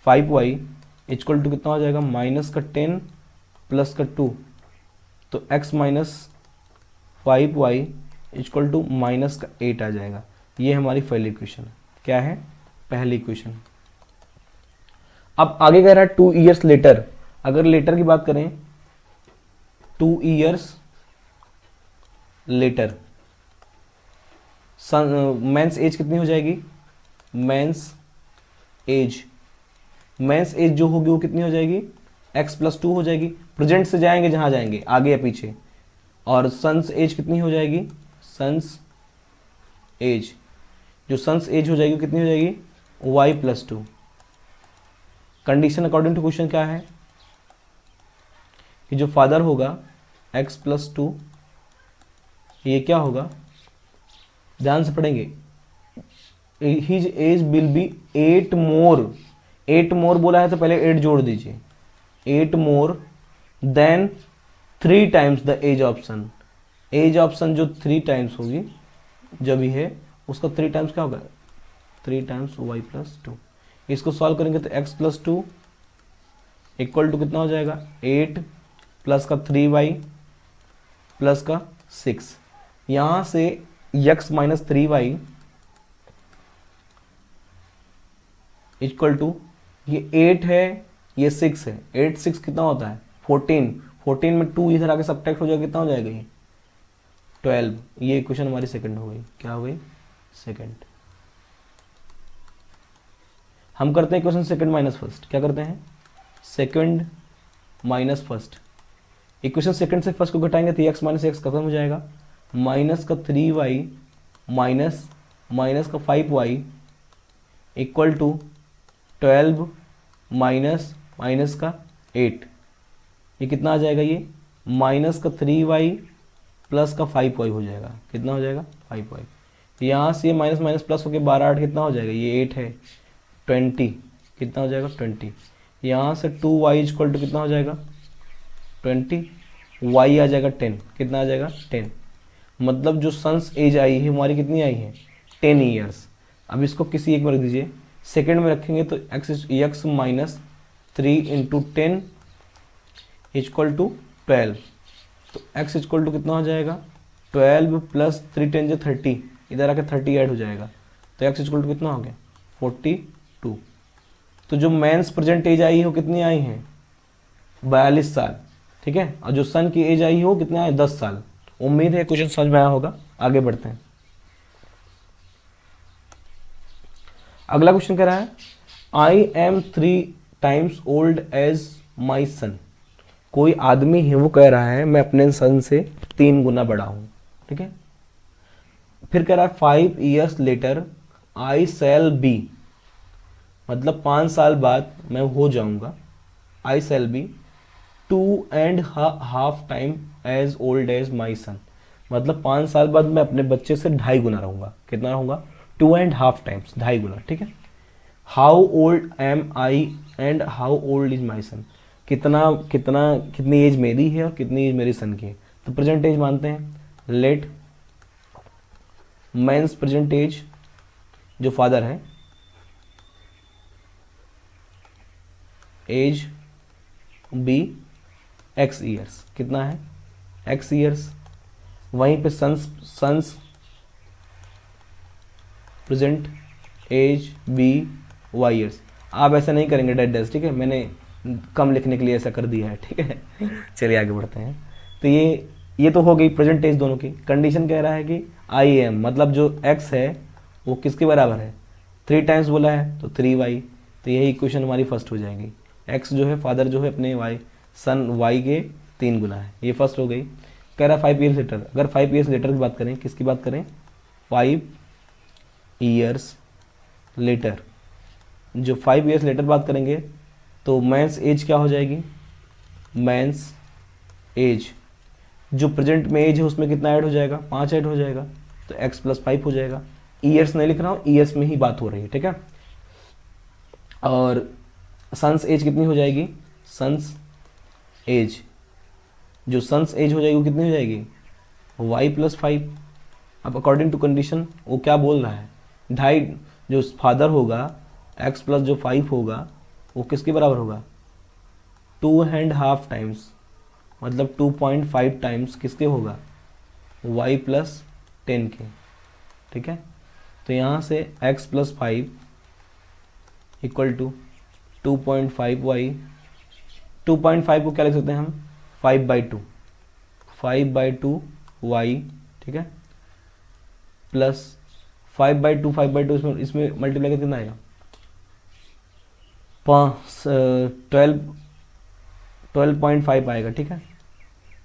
5y = कितना हो जाएगा, माइनस का 10 प्लस का 2। तो x - 5y = माइनस का 8 आ जाएगा। ये हमारी पहली इक्वेशन है। क्या है, पहली इक्वेशन। अब आगे कह रहा है 2 years लेटर। अगर लेटर की बात करें, 2 years लेटर मेंस एज कितनी हो जाएगी, मेंस एज जो होगी वो कितनी हो जाएगी, x + 2 हो जाएगी। प्रेजेंट से जाएंगे जहां जाएंगे, आगे या पीछे। और सन्स एज कितनी हो जाएगी, सन्स एज, जो सन्स एज हो जाएगी कितनी हो जाएगी, y + 2। Condition according to question क्या है कि जो फादर होगा x + 2, ये क्या होगा, ध्यान से पढ़ेंगे, his age will be 8 more. 8 more बोला है तो पहले 8 जोड़ दीजिए, 8 more then 3 times the age of son. Age of son जो 3 टाइम्स होगी जब ही है, उसका 3 टाइम्स क्या होगा, 3 टाइम्स y + 2। इसको सॉल्व करेंगे तो x + 2 = कितना हो जाएगा, 8 प्लस का 3y प्लस का 6। यहां से x - 3y = ये 8 है, ये 6 है। 8 6 कितना होता है, 14। 14 में 2 इधर आके सब्ट्रैक्ट हो जाएगा, कितना हो जाएगा ये, 12। ये इक्वेशन हमारी सेकंड हो गई। क्या हो गई, सेकंड। हम करते हैं इक्वेशन सेकंड माइनस फर्स्ट। क्या करते हैं, second minus first. Equation second से फर्स्ट को घटाएंगे तो x - x खत्म हो जाएगा। माइनस का 3y माइनस का 5y = 12 माइनस का 8। ये कितना आ जाएगा, ये माइनस का 3y प्लस का 5y हो जाएगा। कितना हो जाएगा, 5y। यहाँ से माइनस माइनस प्लस होकर 12 8 कितना हो जाएगा, ये 8 है, 20। कितना हो जाएगा, 20। यहाँ से 2y = कितना हो जाएगा, 20। y आ जाएगा 10। कितना आ जाएगा, 10। मतलब जो सन्स एज आई है हमारी कितनी आई है, 10 ईयर्स। अब इसको किसी एक में रख दीजिए, सेकंड में रखेंगे तो x - 3 × 10 = 12। तो x = कितना हो जाएगा, 12 प्लस 3 10 जो 30, इधर आके 30 ऐड हो जाएगा। तो x = कितना हो गया, 42। तो जो मेंस प्रेजेंट एज आई है वो कितनी आई है, 42 साल। ठीक है, और जो सन की एज आई है वो कितना है, 10 साल। उम्मीद है क्वेश्चन समझ में आया होगा। आगे बढ़ते हैं। अगला क्वेश्चन कह रहा है, I am 3 times old as my son. कोई आदमी है वो कह रहा है मैं अपने सन से 3 गुना बड़ा हूं, ठीक है। फिर कह रहा है 5 years later I shall be, मतलब 5 साल बाद मैं हो जाऊंगा, I shall be 2.5 time as old as my son. मतलब 5 साल बाद मैं अपने बच्चे से 2.5 गुना रहूंगा। कितना रहूंगा? 2.5 टाइम्स, 2.5 गुना, ठीक है। How old am I and how old is my son. कितनी एज मेरी है और कितनी एज मेरे सन की है। तो प्रेजेंट एज मानते हैं। लेट मैंस प्रेजेंट एज, जो फादर है, एज बी एक्स ईयर्स। कितना है? X years. वहीं पे son's present age be Y years. आप ऐसा नहीं करेंगे डेड डेज, ठीक है, मैंने कम लिखने के लिए ऐसा कर दिया है, ठीक है। चलिए आगे बढ़ते हैं। तो ये तो हो गई प्रेजेंट एज दोनों की। कंडीशन कह रहा है कि आई एम, मतलब जो एक्स है वो किसके बराबर है? 3 टाइम्स बोला है तो 3y। तो यही इक्वेशन हमारी फर्स्ट हो जाएगी। एक्स जो है, फादर जो है अपने वाई, सन वाई के 3 गुना है, ये फर्स्ट हो गई। कह रहा है 5 ईयर्स लेटर। अगर 5 ईयर्स लेटर की बात करें, किसकी बात करें? 5 ईयर्स लेटर। जो 5 ईयर्स लेटर बात करेंगे तो मैंस एज क्या हो जाएगी? मैंस एज, जो प्रेजेंट में एज है उसमें कितना ऐड हो जाएगा? 5 ऐड हो जाएगा, तो x + 5 हो जाएगा। ईयर्स नहीं लिख रहा हूँ, ईयर्स में ही बात हो रही है, ठीक है। और सन्स एज कितनी हो जाएगी? सन्स एज, जो सन्स एज हो जाएगी वो कितनी हो जाएगी? y + 5। अब अकॉर्डिंग टू कंडीशन वो क्या बोल रहा है? 2.5, जो फादर होगा, x + जो 5 होगा वो किसके बराबर होगा? 2.5 टाइम्स, मतलब 2.5 टाइम्स किसके होगा? y + 10 के, ठीक है। तो यहाँ से x + 5 = 2.5y। 2.5 को क्या लिख सकते हैं हम? 5/2, 5/2 y, ठीक है, प्लस 5/2, 5/2 इसमें मल्टीप्लाई करके कितना आएगा? 12.5 आएगा, ठीक है।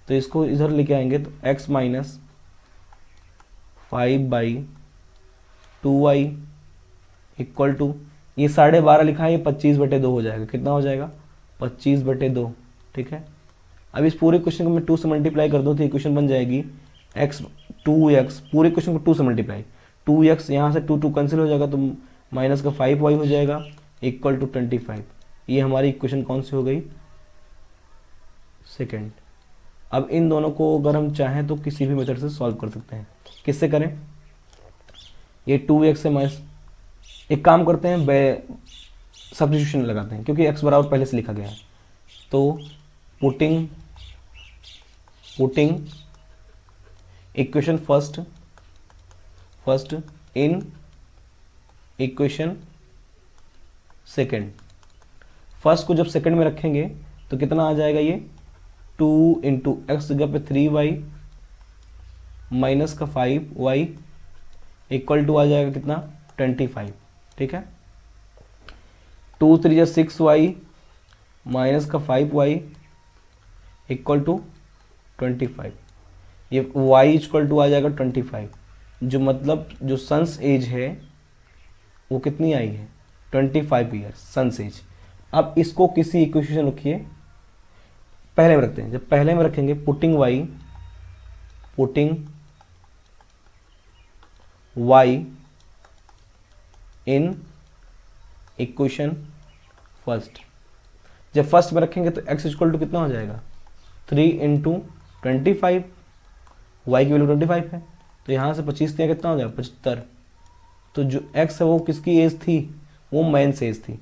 तो इसको इधर लेके आएंगे तो x - 5/2y = ये 12.5 लिखा है, ये 25/2 हो जाएगा। कितना हो जाएगा? 25/2, ठीक है। अब इस पूरे क्वेश्चन को मैं 2 से मल्टीप्लाई कर दूँ तो इक्वेशन बन जाएगी x 2x, पूरे क्वेश्चन को 2 से मल्टीप्लाई, 2x, यहाँ से 2 कैंसिल हो जाएगा तो माइनस का 5y हो जाएगा = 25। ये हमारी इक्वेशन कौन सी हो गई? सेकेंड। अब इन दोनों को अगर हम चाहें तो किसी भी मेथड से सॉल्व कर सकते हैं। किससे करें? ये 2x से माइनस, एक काम करते हैं, सब्स्टिट्यूशन लगाते हैं क्योंकि x बराबर पहले से लिखा गया है। तो putting equation first in equation second. First को जब सेकेंड में रखेंगे तो कितना आ जाएगा? ये 2 × x जगह पे 3y माइनस का 5y = आ जाएगा कितना? 25, ठीक है। 2 × 3 = 6y माइनस का 5y = 25। ये y = आ जाएगा 25, जो मतलब जो सन्स एज है वो कितनी आई है? 25 ईयर्स सन्स एज। अब इसको किसी इक्वेशन रखिए, पहले में रखते हैं। जब पहले में रखेंगे putting y in equation first. जब फर्स्ट में रखेंगे तो x = कितना हो जाएगा? 3 × 25, y की वैल्यू 25 है, तो यहाँ से 25 दिया कितना हो जाएगा? 75। तो जो x है वो किसकी एज थी? वो मैन से एज थी।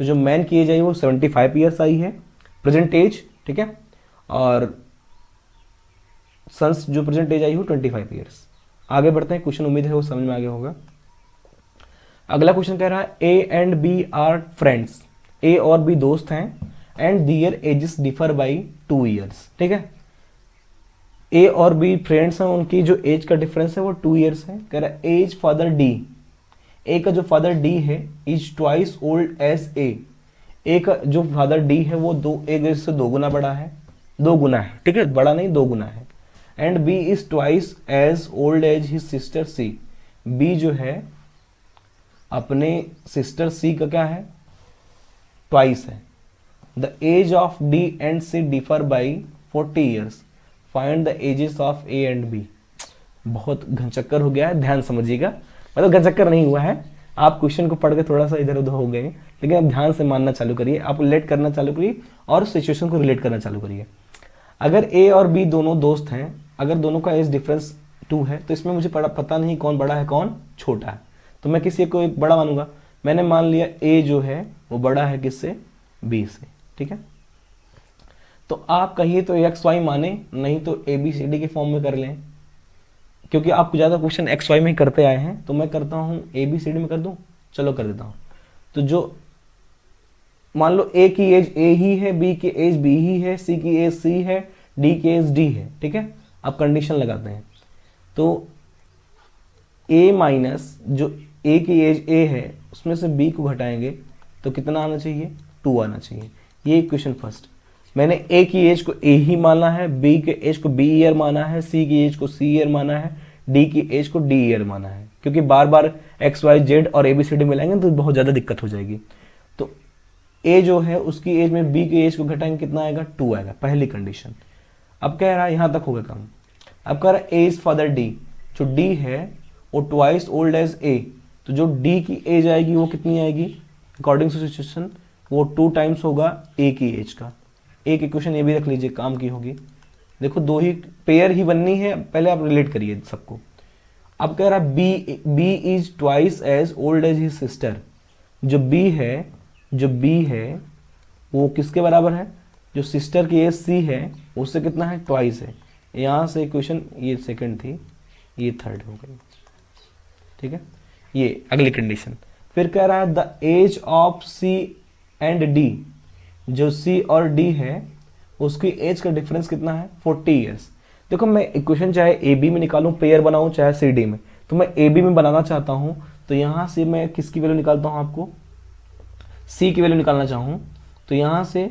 तो जो मैन की एज आई वो 75 ईयर्स आई है प्रेजेंट एज, ठीक है। और सन्स जो प्रेजेंट एज आई हो 25 ईयर्स। आगे बढ़ते हैं, क्वेश्चन उम्मीद है वो समझ में आ गया होगा। अगला क्वेश्चन कह रहा है A and B are friends. A और B दोस्त हैं and their ages differ by 2 years, ठीक है। A और B फ्रेंड्स हैं, उनकी जो एज का डिफरेंस है वो 2 ईयर्स है। कह रहा है एज फादर D, A का जो फादर D है is twice old as A। एक जो फादर डी है वो एक एज से 2 गुना बड़ा है, 2 गुना है, ठीक है, बड़ा नहीं 2 गुना है। And B is twice as old as his sister C, B जो है अपने सिस्टर सी का क्या है, ट्वाइस है। The age of D and C differ by 40 years, find the ages of A and B. बहुत घनचक्कर हो गया है, ध्यान समझिएगा, मतलब घनचक्कर नहीं हुआ है, आप क्वेश्चन को पढ़ के थोड़ा सा इधर उधर हो गए, लेकिन आप ध्यान से मानना चालू करिए, आप रिलेट करना चालू करिए और सिचुएशन को रिलेट करना चालू करिए। अगर ए और बी दोनों दोस्त हैं, अगर दोनों का एज डिफरेंस 2 है, तो इसमें मुझे पता नहीं कौन बड़ा है कौन छोटा है, तो मैं किसी को एक बड़ा मानूंगा। मैंने मान लिया ए जो है वो बड़ा है किससे, बी से, ठीक है। तो आप कहिए तो एक्स वाई माने, नहीं तो ए बी सी डी के फॉर्म में कर लें, क्योंकि आप ज़्यादा क्वेश्चन एक्स वाई में ही करते आए हैं, तो मैं करता हूँ ए बी सी डी में कर दूँ, चलो कर देता हूँ। तो जो मान लो ए की एज ए ही है, बी की एज बी ही है, सी की एज सी है, डी की एज डी है, ठीक है। अब कंडीशन लगाते हैं, तो ए माइनस जो ए की एज ए है उसमें से बी को घटाएंगे तो कितना आना चाहिए, 2 आना चाहिए। ये इक्वेशन फर्स्ट, मैंने ए की एज को ए ही माना है, बी के एज को बी ईयर माना है, सी की एज को सी ईयर माना है, डी की एज को डी ईयर माना है, क्योंकि बार बार एक्स वाई जेड और ए बी सी डी मिलाएंगे तो बहुत ज़्यादा दिक्कत हो जाएगी। तो ए जो है उसकी एज में बी की एज को घटाएंगे, कितना आएगा, 2 आएगा, पहली कंडीशन। अब कह रहा है यहाँ तक होगा काम। अब कह रहा है ए इज फादर डी, जो डी है वो ट्वाइस ओल्ड एज ए, तो जो डी की एज आएगी वो कितनी आएगी, अकॉर्डिंग टू सिचुएशन वो 2 टाइम्स होगा ए की एज का। एक इक्वेशन ये भी रख लीजिए, काम की होगी। देखो 2 ही पेयर ही बननी है, पहले आप रिलेट करिए सबको। अब कह रहा है B is twice as old as his sister, जो बी है वो किसके बराबर है, जो सिस्टर की एज सी है उससे कितना है, ट्वाइस है। यहाँ से इक्वेशन ये सेकंड थी, ये थर्ड हो गई, ठीक है। ये अगली कंडीशन। फिर कह रहा है the age of C and D, जो सी और डी है उसकी एज का डिफरेंस कितना है, 40 ईयर्स। देखो मैं इक्वेशन चाहे ए बी में निकालूं, पेयर बनाऊं, चाहे सी डी में, तो मैं ए बी में बनाना चाहता हूं, तो यहां से मैं किसकी वैल्यू निकालता हूं, आपको सी की वैल्यू निकालना चाहूं, तो यहां से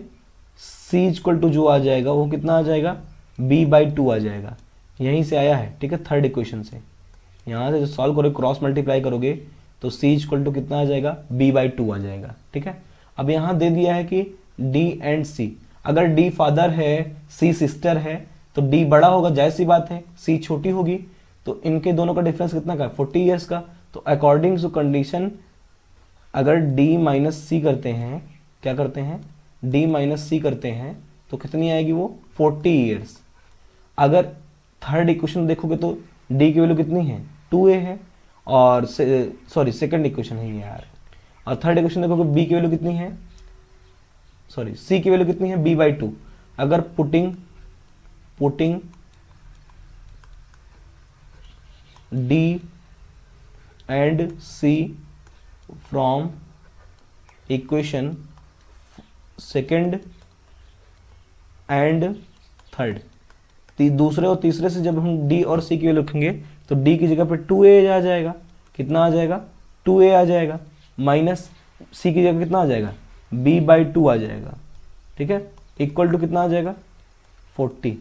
सी इक्वल टू जो आ जाएगा वो कितना आ जाएगा, b/2 आ जाएगा, यहीं से आया है, ठीक है, थर्ड इक्वेशन से। यहाँ से जो सॉल्व करोगे, क्रॉस मल्टीप्लाई करोगे तो c इक्वल टू कितना आ जाएगा, b/2 आ जाएगा, ठीक है। अब यहाँ दे दिया है कि d एंड c, अगर d फादर है c सिस्टर है तो d बड़ा होगा, जाहिर सी बात है, c छोटी होगी, तो इनके दोनों का डिफरेंस कितना का, 40 ईयर्स का। तो अकॉर्डिंग टू कंडीशन अगर d माइनस सी करते हैं, क्या करते हैं, d माइनस सी करते हैं तो कितनी आएगी वो, 40 ईयर्स। अगर थर्ड इक्वेशन देखोगे तो d की वैल्यू कितनी है, 2a है, और सॉरी सेकंड इक्वेशन है ये यार, और थर्ड इक्वेशन देखोगे b की वैल्यू कितनी है, सॉरी c की वैल्यू कितनी है, b/2। अगर putting d and c from equation second and third, दूसरे और तीसरे से जब हम d और c की वैल्यू रखेंगे तो d की जगह पे 2a आ जाएगा, कितना आ जाएगा, 2a आ जाएगा, माइनस c की जगह कितना आ जाएगा, b/2 आ जाएगा, ठीक है, इक्वल टू कितना आ जाएगा, 40।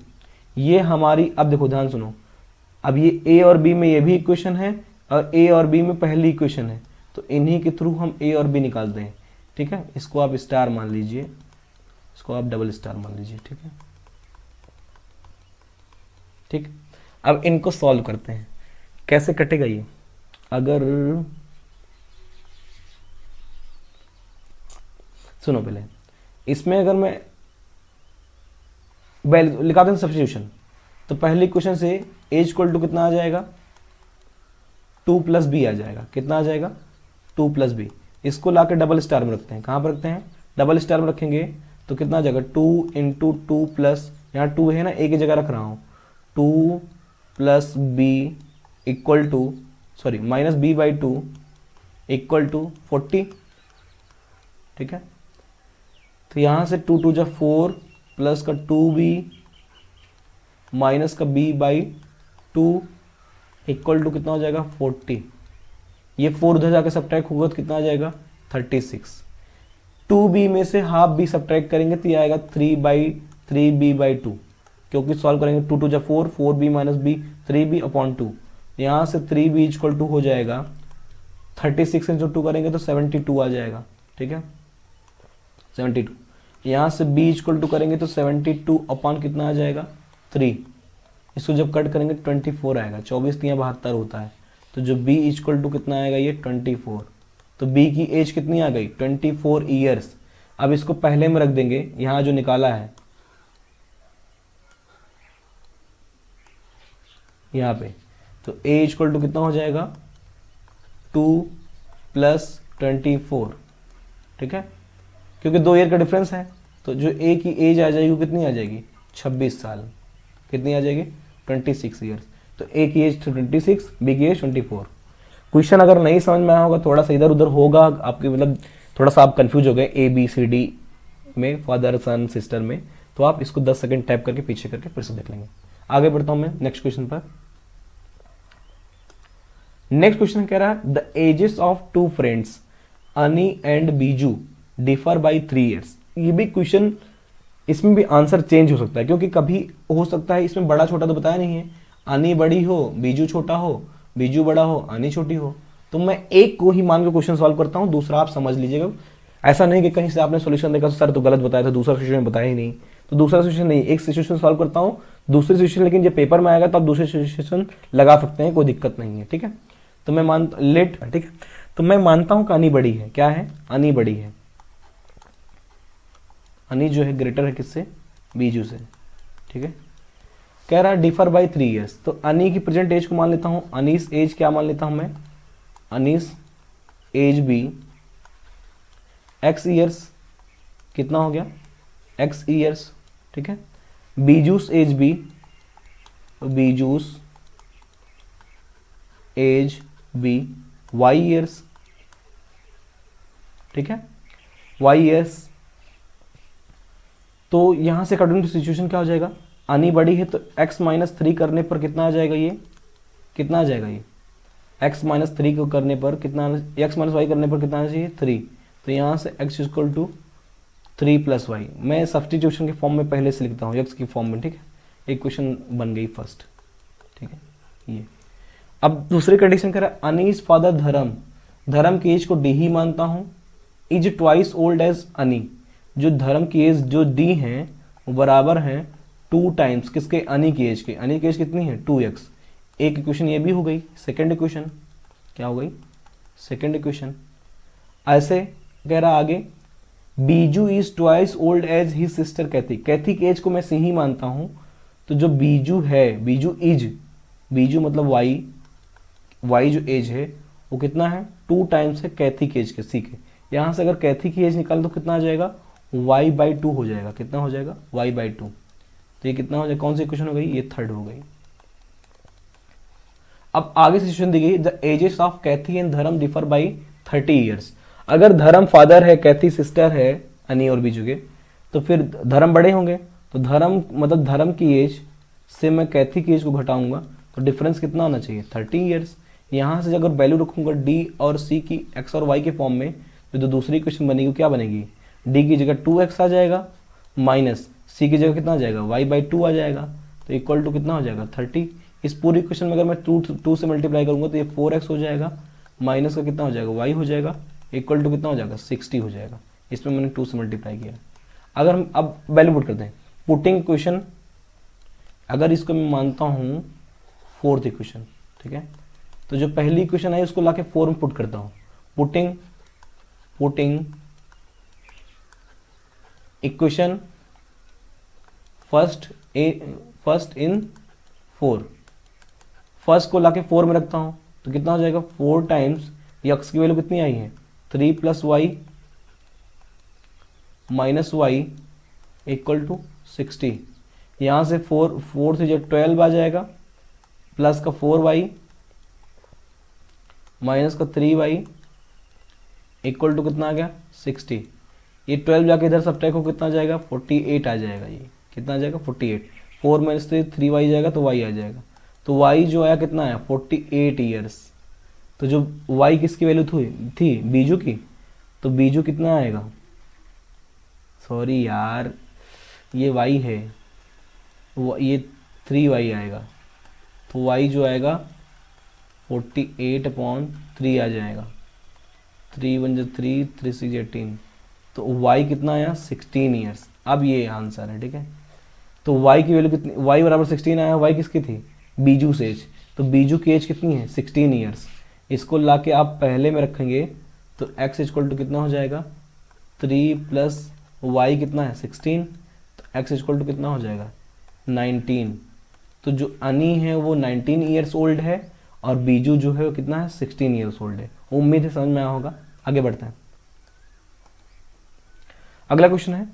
ये हमारी, अब देखो ध्यान सुनो, अब ये a और b में ये भी इक्वेशन है और a और b में पहली इक्वेशन है, तो इन्हीं के थ्रू हम a और b निकालते हैं, ठीक है। इसको आप स्टार मान लीजिए, इसको आप डबल स्टार मान लीजिए, ठीक है, ठीक। अब इनको सॉल्व करते हैं, कैसे कटेगा ये, अगर सुनो पहले, इसमें अगर मैं लिखा दें सब्स्टिट्यूशन, तो पहले इक्वेशन से a इक्वल टू कितना आ जाएगा, 2 + b आ जाएगा, कितना आ जाएगा, 2 + b। इसको लाके डबल स्टार में रखते हैं, कहाँ पर रखते हैं, डबल स्टार में रखेंगे तो कितना आ जाएगा, 2 × 2 प्लस, यहाँ 2 है ना, a की जगह रख रहा हूँ, 2 + b equal to, sorry minus b/2 equal to 40, ठीक है। तो यहाँ से 2 × 2 = 4 प्लस का 2b माइनस का b/2 इक्वल टू कितना हो जाएगा, 40। ये 4 उधर जाकर सब्ट्रैक्ट होगा तो कितना आ जाएगा, 36। 2b में से हाफ बी सब्ट्रैक्ट करेंगे तो ये आएगा 3/3b/2, क्योंकि सॉल्व करेंगे 2 2 जा 4, 4b माइनस बी 3b/2। यहाँ से 3b हो जाएगा 36 इंटू 2 करेंगे तो 72 आ जाएगा, ठीक है 72। यहाँ से b करेंगे तो 72 अपॉन कितना आ जाएगा 3, इसको जब कट करेंगे 24 आएगा, 24 3 72 होता है, तो जो b कितना आएगा ये 24, तो b की एज कितनी आ गई 24 ईयर्स। अब इसको पहले में रख देंगे, यहाँ जो निकाला है यहाँ पे, तो a कितना हो जाएगा 2 + 24, ठीक है, क्योंकि 2 ईयर का डिफरेंस है, तो जो a की एज आ जाएगी वो कितनी आ जाएगी 26 साल, कितनी आ जाएगी 26 ईयर्स। तो a की एज 26, b की एज 24। क्वेश्चन अगर नहीं समझ में आया होगा, थोड़ा सा इधर उधर होगा आपके, मतलब थोड़ा सा आप कंफ्यूज हो गए ABCD में, फादर सन सिस्टर में, तो आप इसको 10 सेकंड टैप करके पीछे करके फिर से देख लेंगे। आगे बढ़ता हूं मैं नेक्स्ट क्वेश्चन पर। नेक्स्ट क्वेश्चन कह रहा है द एजेस ऑफ 2 फ्रेंड्स अनी and Biju differ by 3 years. ये भी क्वेश्चन, इसमें भी आंसर चेंज हो सकता है, क्योंकि कभी हो सकता है इसमें बड़ा छोटा तो बताया नहीं है, अनी बड़ी हो बीजू छोटा हो, बीजू बड़ा हो अनी छोटी हो। तो मैं एक को ही मान के क्वेश्चन सॉल्व करता हूं, दूसरा आप समझ लीजिएगा। ऐसा नहीं कि कहीं से आपने सॉल्यूशन देखा तो सर तो गलत बताया था, दूसरा सिचुएशन बताया ही नहीं, तो दूसरा सिचुएशन नहीं, एक सिचुएशन सॉल्व करता हूं, दूसरी सिचुएशन लेकिन जब पेपर में आएगा तो आप दूसरी सिचुएशन लगा सकते हैं, कोई दिक्कत नहीं है, ठीक है। तो मैं ठीक है, तो मैं मानता हूं कि अनी बड़ी है, क्या है अनी बड़ी है, अनी जो है ग्रेटर है किससे बीजू से, ठीक है। कह रहा है डिफर बाई 3 ईयर्स, तो अनी की प्रेजेंट एज को मान लेता हूं, अनीस एज क्या मान लेता हूं मैं, Anees age be x years, कितना हो गया x ईयर्स, ठीक है। Biju's age be, Biju's age be y years, ठीक है y ईयर्स। तो यहां से अकॉर्डिंग टू सिचुएशन क्या हो जाएगा, अनी बड़ी है तो x - 3 करने पर कितना आ जाएगा, ये कितना आ जाएगा, ये x - 3 को करने पर कितना, x - y करने पर कितना आना चाहिए 3, तो यहाँ से x = 3 + y। मैं सब्स्टिट्यूशन के फॉर्म में पहले से लिखता हूँ x की फॉर्म में, ठीक है। एक क्वेश्चन बन गई फर्स्ट, ठीक है ये। अब दूसरी कंडीशन कह रहा है अनीस फादर धर्म, धर्म की एज को डी ही मानता हूँ, इज ट्वाइस ओल्ड एज अनी, जो धर्म की एज जो डी है वो बराबर है 2 टाइम्स किसके अनी की एज के, अनी की एज कितनी है 2x। एक इक्वेशन ये भी हो गई, सेकंड इक्वेशन क्या हो गई, सेकंड इक्वेशन। ऐसे कह रहा आगे Biju is twice old as he sister Kathy, Kathy की एज को मैं सी ही मानता हूं, तो जो बीजू है, बीजू इज, बीजू मतलब वाई जो एज है वो कितना है 2 टाइम्स है कैथी की एज के, सी के। यहां से अगर कैथी की एज निकाल तो कितना आ जाएगा y/2 हो जाएगा, कितना हो जाएगा y/2। तो ये कितना हो जाएगा, कौन सी इक्वेशन हो गई, ये थर्ड हो गई। अब आगे सिचुएशन दी गई the ages of Kathy and Dharam differ by 30 years. अगर धर्म फादर है, कैथी सिस्टर है अनी और बीजू के, तो फिर धर्म बड़े होंगे, तो धर्म मतलब धर्म की एज से मैं कैथी की एज को घटाऊंगा तो डिफरेंस कितना होना चाहिए 30 ईयर्स। यहाँ से अगर वैल्यू रखूंगा डी और सी की एक्स और वाई के फॉर्म में, तो दूसरी इक्वेशन बनेगी क्या बनेगी, डी की जगह 2x आ जाएगा माइनस सी की जगह कितना आ जाएगा y/2 आ जाएगा, तो इक्वल टू कितना हो जाएगा 30। इस पूरी इक्वेशन में अगर मैं 2 से मल्टीप्लाई करूंगा तो ये 4x हो जाएगा, माइनस का कितना हो जाएगा y हो जाएगा, इक्वल टू कितना हो जाएगा 60 हो जाएगा। इसमें मैंने 2 से मल्टीप्लाई किया। अगर हम अब वैल्यू पुट करते हैं, पुटिंग इक्वेशन, अगर इसको मैं मानता हूँ 4th इक्वेशन, ठीक है, तो जो पहली इक्वेशन है उसको लाके 4 में पुट करता हूँ, putting equation first in 4, first को लाके 4 में रखता हूं तो कितना हो जाएगा 4 टाइम्स x की वैल्यू कितनी आई है 3 + y - y = 60। यहां से 4 से जब 12 आ जाएगा, प्लस का 4y माइनस का 3y इक्वल टू कितना आ गया 60। ये 12 जाके इधर सब्ट्रैक्ट हो कितना आ जाएगा 48 आ जाएगा, ये कितना आ जाएगा 48। 4 में से 3y जाएगा तो y आ जाएगा, तो y जो आया कितना आया 48 ईयर्स। तो जो y किसकी वैल्यू थी बीजू की, तो बीजू कितना आएगा सॉरी यार, ये y है, ये 3y आएगा, तो y जो आएगा 48/3 आ जाएगा। 3 1 3, 3 6 18, तो y कितना आया 16 ईयर्स। अब ये आंसर है, ठीक है। तो y की वैल्यू कितनी, y बराबर 16 आया, y किसकी थी, बीजू से एज, तो बीजू की एज कितनी है 16 ईयर्स। इसको ला के आप पहले में रखेंगे तो x इक्वल टू कितना हो जाएगा 3 प्लस y कितना है 16, तो x इक्वल टू कितना हो जाएगा 19। तो जो अनी है वो 19 ईयर्स ओल्ड है और बीजू जो है वो कितना है 16 ईयर्स ओल्ड है। उम्मीद है समझ में आया होगा। आगे बढ़ते हैं। अगला क्वेश्चन है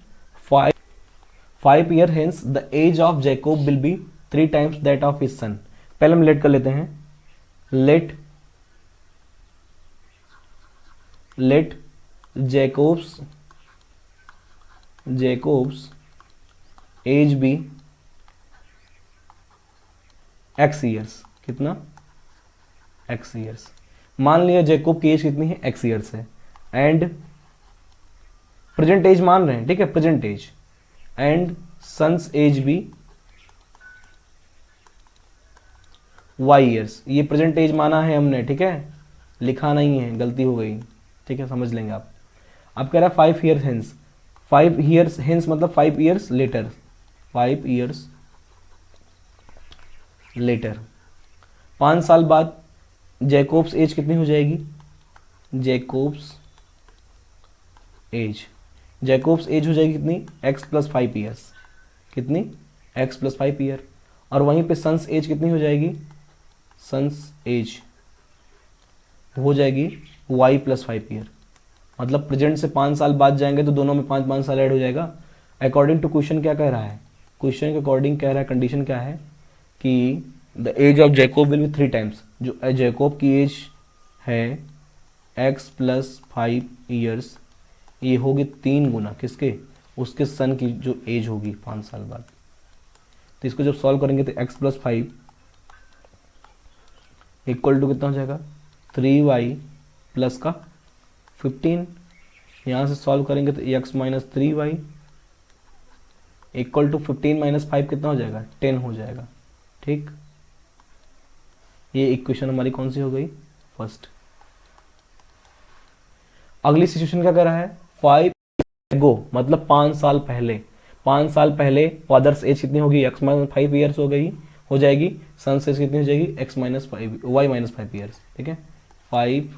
5 year hence the age of Jacob will be 3 times that of his son. पहले हम लेट कर लेते हैं। Let Jacob's age be x years. कितना x ईयर्स। मान लिया जैकोब की एज कितनी है x ईयर्स है, एंड प्रेजेंट एज मान रहे हैं, ठीक है, present age, and son's age भी y ईयर्स। ये प्रेजेंट एज माना है हमने, ठीक है, लिखा नहीं है, गलती हो गई, ठीक है, समझ लेंगे आप। अब कह रहा है 5 ईयर हेंस। 5 ईयर्स हेंस मतलब 5 ईयर्स लेटर। 5 ईयर्स लेटर, 5 साल बाद जैकोब्स एज कितनी हो जाएगी, जैकोब्स एज हो जाएगी कितनी x प्लस 5 ईयर्स। कितनी x प्लस 5 ईयर। और वहीं पे सन्स एज कितनी हो जाएगी, सन्स एज हो जाएगी y प्लस 5 ईयर। मतलब प्रेजेंट से 5 साल बाद जाएंगे तो दोनों में 5 साल ऐड हो जाएगा। अकॉर्डिंग टू क्वेश्चन क्या कह रहा है, क्वेश्चन के अकॉर्डिंग कह रहा है, कंडीशन क्या है कि the age of Jacob will be 3 times. जो जैकोब की एज है x प्लस 5 ईयर्स, ये होगी 3 गुना किसके, उसके सन की जो एज होगी 5 साल बाद। तो इसको जब सॉल्व करेंगे तो x प्लस 5 इक्वल टू कितना हो जाएगा 3y प्लस का 15। यहाँ से सॉल्व करेंगे तो x minus 3y equal to 15 minus 5 कितना हो जाएगा 10 हो जाएगा, ठीक। ये इक्वेशन हमारी कौन सी हो गई, फर्स्ट। अगली सिचुएशन क्या कर रहा है, 5 एगो मतलब 5 साल पहले। 5 साल पहले फादर्स एज कितनी होगी, x माइनस 5 ईयर्स हो जाएगी। सन्स एज कितनी हो जाएगी x minus 5 y minus 5 years, ठीक है। 5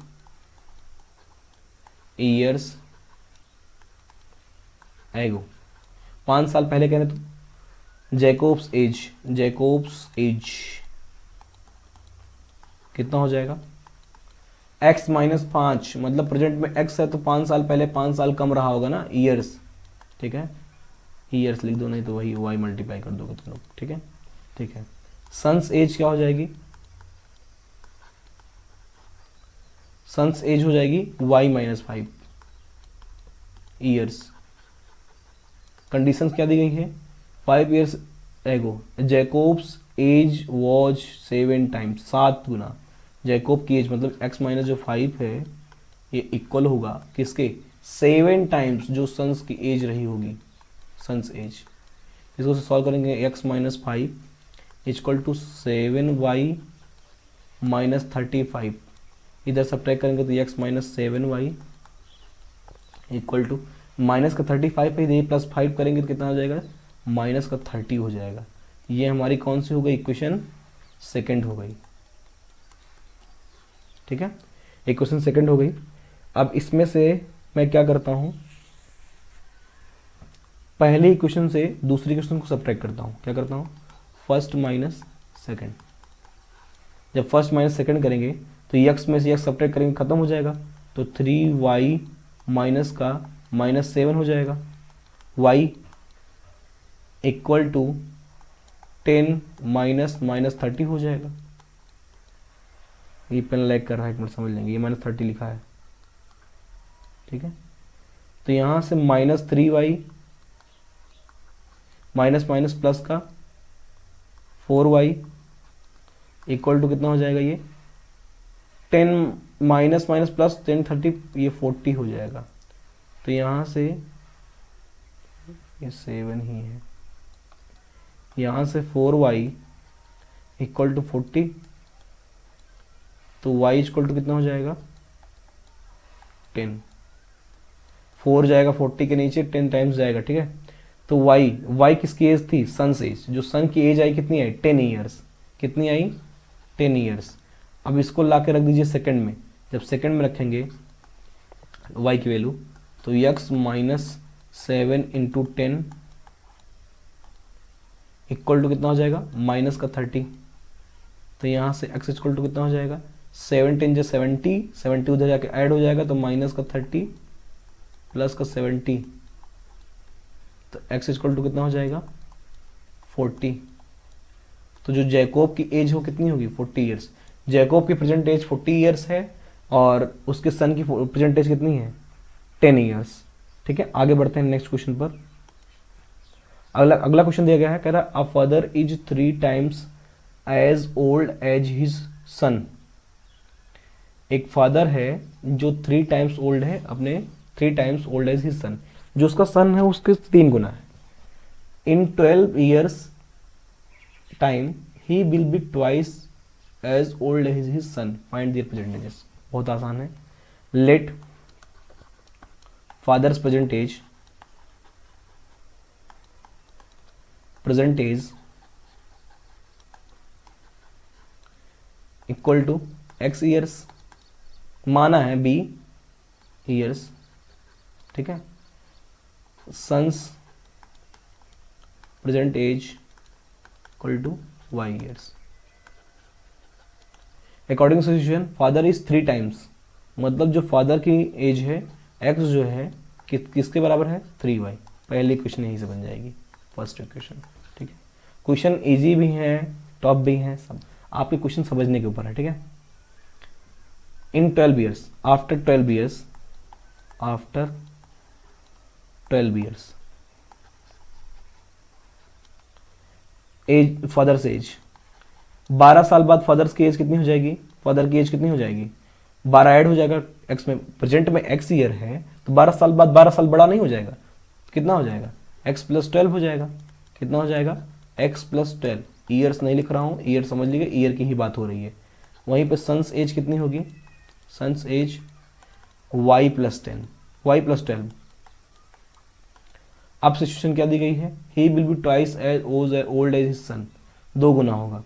ईयर्स एगो, 5 साल पहले कह रहे तो जैकोब्स एज कितना हो जाएगा x माइनस 5, मतलब प्रेजेंट में x है तो 5 साल पहले 5 साल कम रहा होगा ना, ईयर्स, ठीक है, ईयर्स लिख दो, नहीं तो वही y मल्टीप्लाई कर दोगे तुम लोग, ठीक है, ठीक है। सन्स एज क्या हो जाएगी, सन्स एज हो जाएगी y माइनस 5 ईयर्स। कंडीशंस क्या दी गई है, 5 years ago Jacob's age was 7 times, 7 गुना। जैकोब की एज मतलब x माइनस जो 5 है ये इक्वल होगा किसके 7 टाइम्स जो सन्स की एज रही होगी, सन्स एज। इसको सॉल्व करेंगे x minus 5 equal to 7y minus 35। इधर सब्ट्रैक्ट करेंगे तो x minus 7y equal to minus का 35 पे प्लस 5 करेंगे तो कितना हो जाएगा माइनस का 30 हो जाएगा। ये हमारी कौन सी हो गई, इक्वेशन सेकंड हो गई, ठीक है, इक्वेशन सेकंड हो गई। अब इसमें से मैं क्या करता हूं, पहले इक्वेशन से दूसरी इक्वेशन को सब्ट्रैक्ट करता हूं। क्या करता हूं, फर्स्ट माइनस सेकंड। जब फर्स्ट माइनस सेकंड करेंगे तो x में से x सब्ट्रैक्ट करेंगे खत्म हो जाएगा, तो 3y माइनस का माइनस 7 हो जाएगा। y equal to 10 minus minus 30 हो जाएगा। ये पेन लैग कर रहा है, एक मिनट समझ लेंगे, ये माइनस 30 लिखा है, ठीक है। तो यहां से minus 3y minus minus plus का 4y इक्वल टू कितना हो जाएगा, ये 10 माइनस माइनस प्लस 10 30, ये 40 हो जाएगा। तो यहाँ से ये 7 ही है। यहाँ से 4y इक्वल टू 40, तो y इक्वल टू कितना हो जाएगा 10। 4 जाएगा 40 के नीचे, 10 टाइम्स जाएगा, ठीक है। तो y किसकी एज थी, सन्स एज। जो सन की एज आई कितनी आई 10 ईयर्स, कितनी आई 10 ईयर्स। अब इसको ला के रख दीजिए सेकंड में। जब सेकंड में रखेंगे y की वैल्यू, तो x minus 7 into 10 equal to कितना हो जाएगा माइनस का 30। तो यहाँ से x इक्वल टू कितना हो जाएगा 17 जो 70 उधर जाके ऐड हो जाएगा, तो माइनस का 30 प्लस का 70, तो x इक्वल टू कितना हो जाएगा 40। तो जो जैकोब की एज हो कितनी होगी 40 ईयर्स। जैकोब की प्रेजेंट एज 40 ईयर्स है और उसके सन की प्रेजेंट एज कितनी है 10 ईयर्स, ठीक है। आगे बढ़ते हैं नेक्स्ट क्वेश्चन पर। अगला क्वेश्चन दिया गया है, कह रहा a father is 3 times as old as his son. एक फादर है जो 3 टाइम्स ओल्ड है, अपने 3 times old as his son. जो उसका सन है उसके 3 गुना है। In 12 years time he will be twice as old as his son, find their percentages. बहुत आसान है। Let father's present age equal to x years, माना है b ईयर्स, ठीक है। Son's present age equal to y years. According to situation father is 3 times, मतलब जो father की एज है x जो है किसके बराबर है 3y। पहली इक्वेशन यहीं से बन जाएगी, फर्स्ट इक्वेशन, ठीक है। क्वेश्चन इजी भी है, टॉप भी है, सब आपके क्वेश्चन समझने के ऊपर है, ठीक है। In 12 years, after 12 years age, father's age 12 साल बाद फादर्स की एज कितनी हो जाएगी, फादर की एज कितनी हो जाएगी 12 ऐड हो जाएगा x में, प्रेजेंट में x ईयर है तो 12 साल बाद 12 साल बड़ा नहीं हो जाएगा, कितना हो जाएगा x प्लस 12 हो जाएगा। कितना हो जाएगा x प्लस 12, ईयर्स नहीं लिख रहा हूँ, ईयर समझ लीजिए, ईयर की ही बात हो रही है। वहीं पे सन्स एज कितनी होगी, सन्स एज y प्लस 12। अब सिचुएशन क्या दी गई है, he will be twice as old as his son, 2 गुना होगा।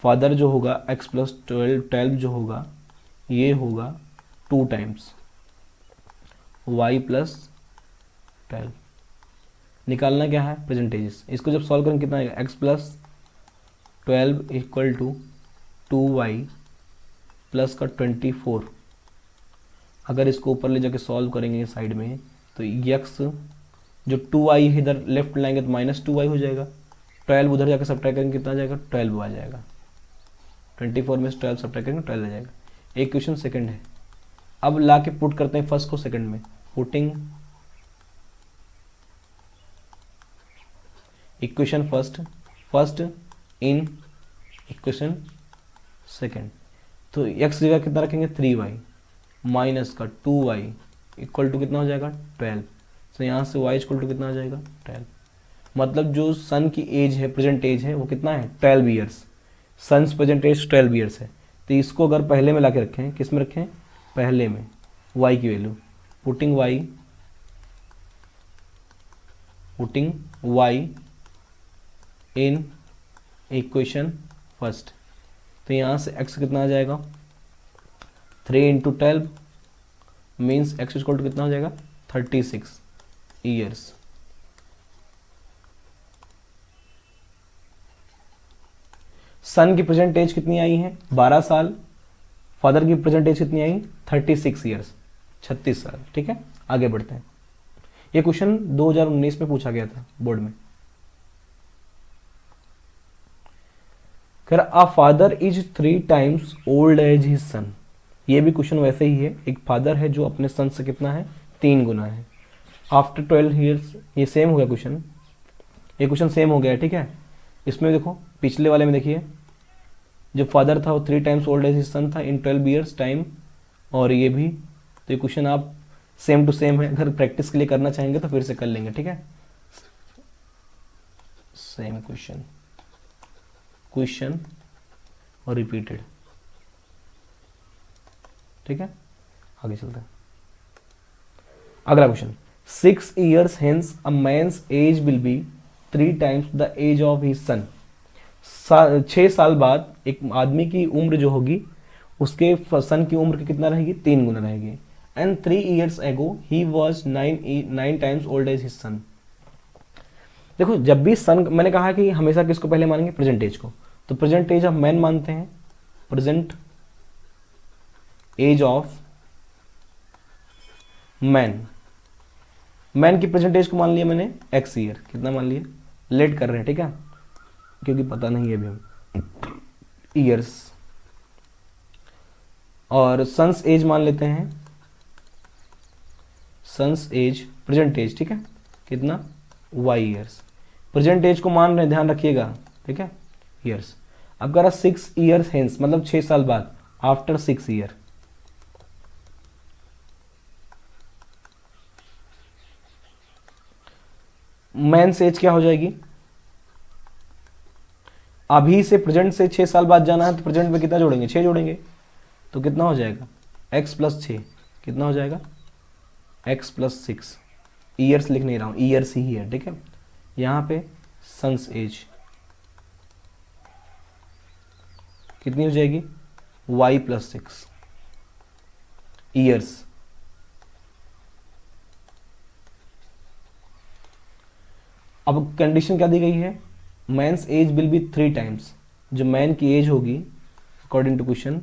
फादर जो होगा x प्लस 12 जो होगा ये होगा 2 टाइम्स y प्लस 12। निकालना क्या है प्रेजेंटेजेस। इसको जब सॉल्व करेंगे कितना आएगा x plus 12 equal to 2y plus का 24। अगर इसको ऊपर ले जाके सॉल्व करेंगे साइड में तो x जो 2y है इधर लेफ्ट लाएंगे तो माइनस 2y हो जाएगा, 12 उधर जाकर सब्ट्रैक्ट करेंगे कितना आ जाएगा 12 आ जाएगा, 24 में से 12 सब्ट्रैक्ट करेंगे 12 आ जाएगा। एक क्वेश्चन सेकंड है। अब ला के पुट करते हैं फर्स्ट को सेकंड में, putting equation first in equation second. तो x जगह कितना रखेंगे 3y माइनस का 2y इक्वल टू कितना हो जाएगा 12। तो यहाँ से y इक्वल टू कितना आ जाएगा 12। मतलब जो सन की एज है, प्रेजेंट एज है वो कितना है 12 years. Son's present age 12 years है। तो इसको अगर पहले में ला के रखें, किस में रखें पहले में, y की value putting y in equation first. तो यहाँ से x कितना आ जाएगा 3 into 12 means x equal to कितना हो जाएगा 36 ईयर्स। सन की प्रेजेंट एज कितनी आई है 12 साल, फादर की प्रेजेंट एज कितनी आई 36 ईयर्स, 36 साल, ठीक है। आगे बढ़ते हैं। ये क्वेश्चन 2019 में पूछा गया था बोर्ड में। अ father is 3 times old as his सन। ये भी क्वेश्चन वैसे ही है, एक फादर है जो अपने सन से कितना है 3 गुना है। आफ्टर 12 ईयर्स, ये सेम हो गया क्वेश्चन, ये क्वेश्चन सेम हो गया, ठीक है। इसमें देखो पिछले वाले में देखिए जो फादर था वो 3 टाइम्स ओल्ड एज हिज सन था इन 12 ईयर्स टाइम, और ये भी। तो ये क्वेश्चन आप सेम टू सेम है, अगर प्रैक्टिस के लिए करना चाहेंगे तो फिर से कर लेंगे, ठीक है। सेम क्वेश्चन और रिपीटेड। ठीक है, आगे चलते हैं। अगला question, 6 years hence a man's age will be 3 times the age of his son। 6 साल बाद एक आदमी की उम्र जो होगी उसके सन की उम्र की कितना रहेगी, 3 गुना रहेगी। And 3 years ago he was 9 times old as his son। देखो जब भी सन, मैंने कहा कि हमेशा किसको पहले मानेंगे, प्रेजेंट एज को, तो प्रेजेंट एज ऑफ मैन मानते हैं, प्रेजेंट एज ऑफ मैन की प्रेजेंट एज को मान लिया मैंने x ईयर, कितना मान लिया, लेट कर रहे हैं, ठीक है, क्योंकि पता नहीं है अभी हम ईयर्स। और सन्स एज मान लेते हैं, सन्स एज प्रेजेंट एज, ठीक है, कितना y ईयर्स, प्रेजेंट एज को मान रहे हैं, ध्यान रखिएगा, ठीक है, ईयर्स। अब कह रहा 6 years हेंस, मतलब 6 साल बाद, आफ्टर 6 ईयर। मैंस एज क्या हो जाएगी, अभी से प्रेजेंट से 6 साल बाद जाना है तो प्रेजेंट में कितना जोड़ेंगे, 6 जोड़ेंगे, तो कितना हो जाएगा x प्लस 6, कितना हो जाएगा x प्लस 6। ईयर्स लिख नहीं रहा हूं, ईयर्स ही है, ठीक है। यहां पे सन्स एज कितनी हो जाएगी, y प्लस 6 ईयर्स। अब कंडीशन क्या दी गई है, man's age will be 3 times, जो मैन की एज होगी according to question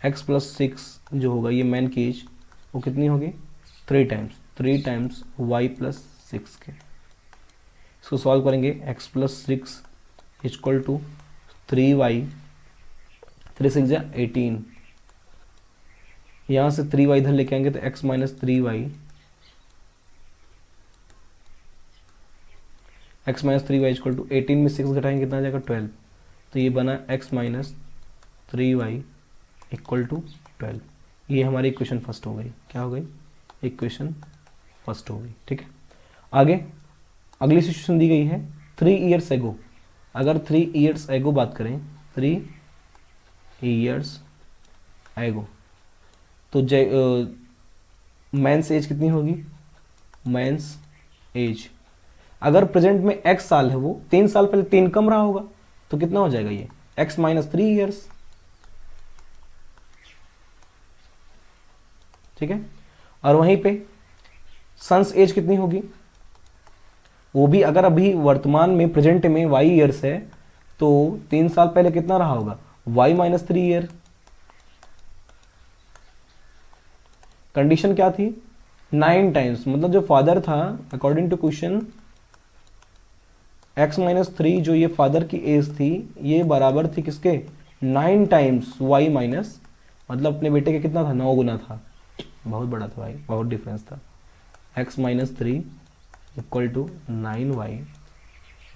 x plus 6 जो होगा, ये मैन की एज वो कितनी होगी, 3 टाइम्स y प्लस 6 के। इसको सॉल्व करेंगे, x plus 6 equal to 3y, 3 6 जा 18, यहाँ से 3y इधर लेके आएंगे तो x minus 3y, x minus 3y equal to 18 में 6 घटाएंगे कितना आ जाएगा 12, तो ये बना x minus 3y equal to 12। ये हमारी इक्वेशन फर्स्ट हो गई, क्या हो गई, इक्वेशन फर्स्ट हो गई, ठीक है। आगे अगली सिचुएशन दी गई है 3 years एगो। अगर 3 years एगो बात करें, 3 years एगो, तो मैंस एज कितनी होगी, मैंस एज अगर प्रेजेंट में x साल है, वो 3 साल पहले 3 कम रहा होगा, तो कितना हो जाएगा ये x माइनस 3 ईयर्स, ठीक है। और वहीं पे सन्स एज कितनी होगी, वो भी अगर अभी वर्तमान में प्रेजेंट में y ईयर्स है, तो 3 साल पहले कितना रहा होगा, y माइनस 3 ईयर। कंडीशन क्या थी, 9 टाइम्स, मतलब जो फादर था according to question x minus 3, जो ये फादर की एज थी, ये बराबर थी किसके, 9 टाइम्स y माइनस, मतलब अपने बेटे के कितना था, 9 गुना था, बहुत बड़ा था भाई, बहुत डिफरेंस था। x minus 3 equal to 9y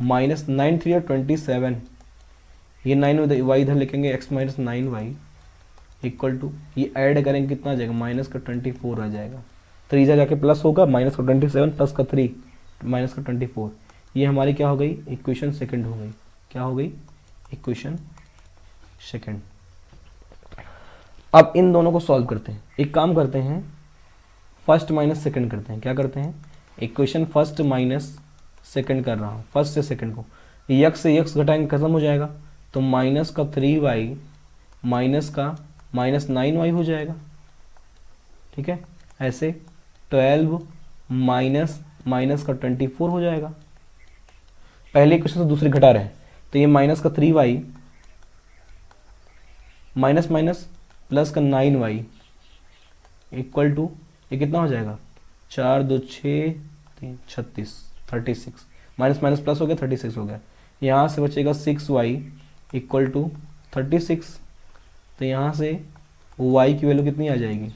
minus 9 3 27, ये 9 y इधर लिखेंगे, x minus 9y equal to, ये ऐड करेंगे कितना आ जाएगा, माइनस का 24 आ जाएगा, 3 जाके प्लस होगा, माइनस का 27 प्लस का 3 माइनस का 24, ये हमारी क्या हो गई, इक्वेशन सेकंड हो गई, क्या हो गई, इक्वेशन सेकंड। अब इन दोनों को सॉल्व करते हैं, एक काम करते हैं, फर्स्ट माइनस सेकंड करते हैं, क्या करते हैं, इक्वेशन फर्स्ट माइनस सेकंड कर रहा हूँ, फर्स्ट से सेकंड को, यक्स से यक्स घटाएंगे खत्म हो जाएगा, तो माइनस का 3y माइनस का माइनस 9y हो जाएगा, ठीक है। ऐसे 12 माइनस माइनस का 24 हो जाएगा, पहले इक्वेशन से दूसरी घटा रहे हैं, तो ये माइनस का 3y माइनस माइनस प्लस का 9y इक्वल टू, ये कितना हो जाएगा, 4 2 6 3 36, 36 माइनस माइनस प्लस हो गया, 36 हो गया, यहाँ से बचेगा 6y इक्वल टू 36, तो यहाँ से y की वैल्यू कितनी आ जाएगी,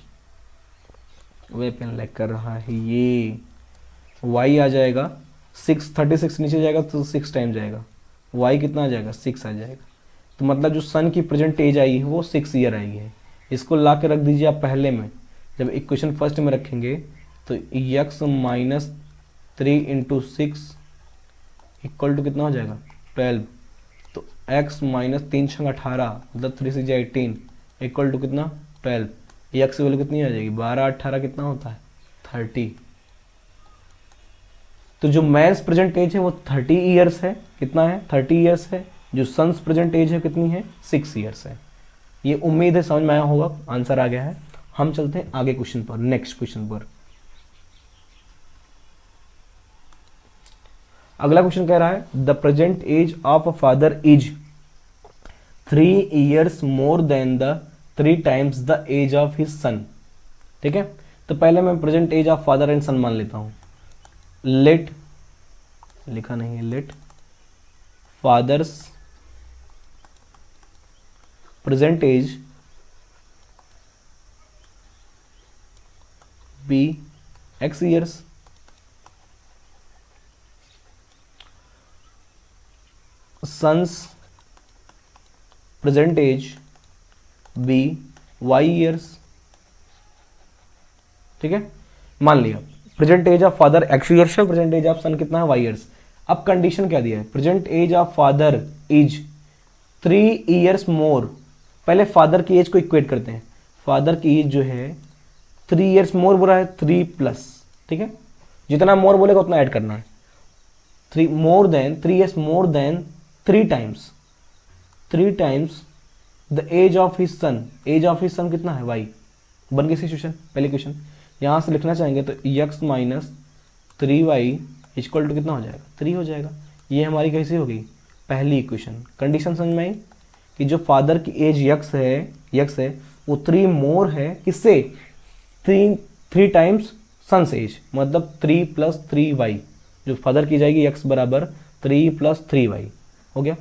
वे पेन लैग कर रहा है, ये y आ जाएगा 6, 36 नीचे जाएगा तो 6 टाइम जाएगा, y कितना आ जाएगा, 6 आ जाएगा। तो मतलब जो सन की प्रेजेंट एज आई है वो 6 ईयर आई है। इसको ला के रख दीजिए आप पहले में, जब इक्वेशन फर्स्ट में रखेंगे तो x minus 3 into 6 equal to कितना हो जाएगा 12। तो x माइनस 3×18 मतलब 3×6 = 18 इक्वल टू कितना 12। ये x की वैल्यू कितनी आ जाएगी 12 18 कितना होता है 30। तो जो मैंस प्रेजेंट एज है वो 30 ईयर्स है। कितना है 30 ईयर्स है। जो सन्स प्रेजेंट एज है कितनी है 6 ईयर्स है। ये उम्मीद है समझ में आया होगा, आंसर आ गया है। हम चलते हैं आगे क्वेश्चन पर, नेक्स्ट क्वेश्चन पर। अगला क्वेश्चन कह रहा है the present age of a father is 3 years more than the 3 times the age of his son. ठीक है, तो पहले मैं present age of father and son मान लेता हूं। लेट, लिखा नहीं है, let father's present age be x years, son's present age be y years. ठीक है, मान लिया present age of father x years है, प्रेजेंट एज ऑफ सन कितना है y ईयर्स। अब कंडीशन क्या दिया है, present age of father is 3 years more. पहले फादर की एज को इक्वेट करते हैं। फादर की एज जो है 3 ईयर्स मोर बोला है, 3 प्लस। ठीक है, जितना मोर बोलेगा उतना ऐड करना है। 3 more then 3 years more then 3 times, 3 times the age of his son. Age of his son कितना है y। बन गई सिचुएशन, पहले क्वेश्चन। यहां से लिखना चाहेंगे तो x minus 3y equal to कितना हो जाएगा 3 हो जाएगा। ये हमारी कैसी होगी पहली इक्वेशन। कंडीशन समझ में आई कि जो फादर की एज x है वो 3 मोर है किससे 3 टाइम्स सन्स एज, मतलब 3 प्लस 3y। जो फादर की जाएगी x बराबर 3 प्लस 3y हो गया।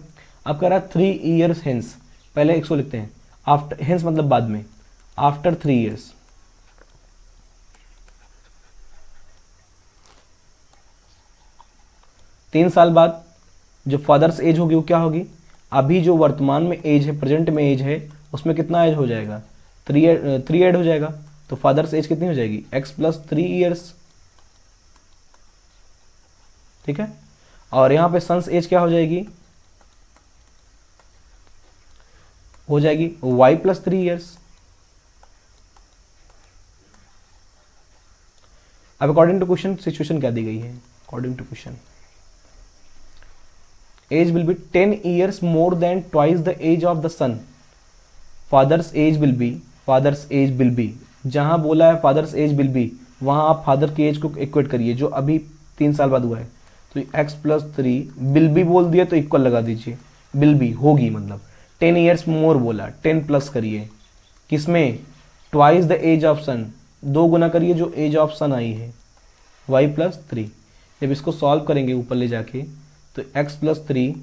अब कह रहा है 3 ईयर्स हेंस, पहले इसको लिखते हैं आफ्टर, हेंस मतलब बाद में, आफ्टर 3 ईयर्स। तीन साल बाद जो फादर्स एज होगी वो क्या होगी, अभी जो वर्तमान में एज है, प्रेजेंट में एज है, उसमें कितना एज हो जाएगा 3 ऐड हो जाएगा। तो फादर्स एज कितनी हो जाएगी x प्लस 3 ईयर्स। ठीक है, और यहां पे सन्स एज क्या हो जाएगी, हो जाएगी y प्लस 3 ईयर्स। अब अकॉर्डिंग टू क्वेश्चन सिचुएशन क्या दी गई है, according to question age will be 10 years more than twice the age of the son. Father's age will be, जहां बोला है फादर्स एज विल बी, वहां आप फादर की एज को इक्वेट करिए जो अभी 3 साल बाद हुआ है। तो x प्लस 3 विल बी बोल दिया तो इक्वल लगा दीजिए, विल बी होगी, मतलब 10 ईयर्स मोर बोला, 10 प्लस करिए किसमें ट्वाइस द एज ऑफ सन, 2 गुना करिए जो एज ऑफ सन आई है y प्लस 3। जब इसको सॉल्व करेंगे ऊपर ले जाके तो x प्लस 3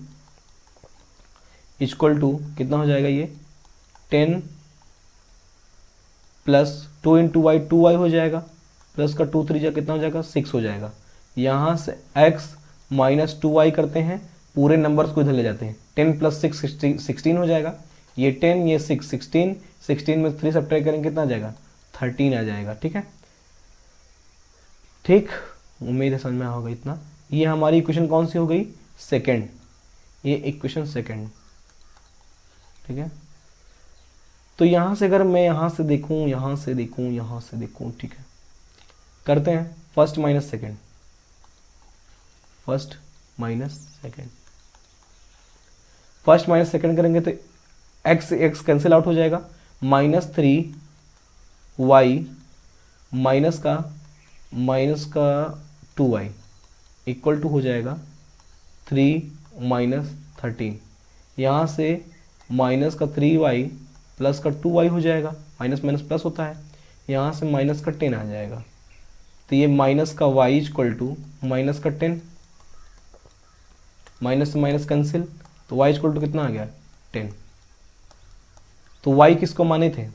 इक्वल टू कितना हो जाएगा, ये 10 प्लस 2 इंटू वाई 2y हो जाएगा, प्लस का 2 3 जा कितना हो जाएगा 6 हो जाएगा। यहाँ से x माइनस 2y करते हैं, पूरे नंबर्स को इधर ले जाते हैं, 10 प्लस 6 16 हो जाएगा। ये 10 ये 6 16, 16 में 3 सब्ट्रैक्ट करेंगे कितना आ जाएगा 13 आ जाएगा। ठीक है, ठीक, उम्मीद है समझ में होगा इतना। ये हमारी इक्वेशन कौन सी हो गई सेकंड, ये इक्वेशन सेकंड। ठीक है, तो यहां से अगर मैं यहां से देखूं, यहां से देखूं, यहां से देखूं, ठीक है, करते हैं first minus second, first minus second, first minus second करेंगे तो x x कैंसिल आउट हो जाएगा, -3y माइनस का 2y इक्वल टू हो जाएगा 3 माइनस 13। यहाँ से माइनस का 3y प्लस का 2y हो जाएगा, माइनस माइनस प्लस होता है, यहाँ से माइनस का 10 आ जाएगा। तो ये माइनस का y इक्वल टू माइनस का 10, माइनस से माइनस कैंसिल, तो y इक्वल टू कितना आ गया 10। तो y किसको माने थे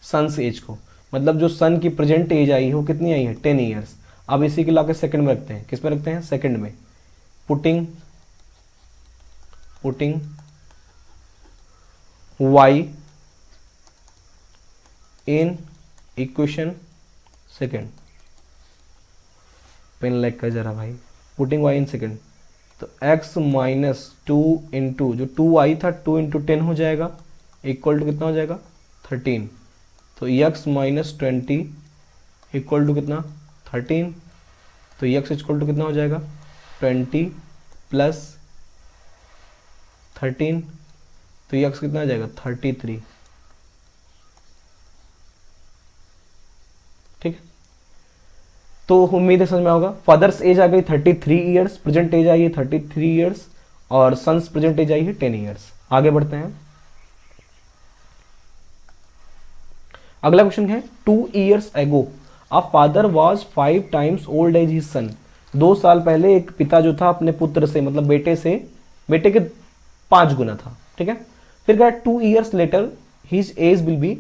सन्स एज को, मतलब जो सन की प्रेजेंट एज आई है वो कितनी आई है 10 ईयर्स। अब इसी के लाके सेकंड में रखते हैं, किस में रखते हैं सेकंड में, putting y in equation second. Pen lag कर जा रहा भाई। पुटिंग वाई इन सेकेंड, तो x माइनस टू इंटू जो 2y था 2 इंटू 10 हो जाएगा, इक्वल टू कितना हो जाएगा 13। तो x माइनस 20 इक्वल टू कितना 13। तो x इक्वल टू कितना हो जाएगा 20 प्लस 13, तो x कितना आ जाएगा 33। ठीक है, तो उम्मीद है समझ में होगा। फादर्स एज आ गई 33 ईयर्स, प्रेजेंट एज आई है 33 ईयर्स, और सन्स प्रेजेंट एज आई है 10 ईयर्स। आगे बढ़ते हैं। अगला क्वेश्चन है 2 years ago a father was 5 times old as his son. 2 साल पहले एक पिता जो था अपने पुत्र से, मतलब बेटे के 5 गुना था। ठीक है, फिर कहा 2 years later his age will be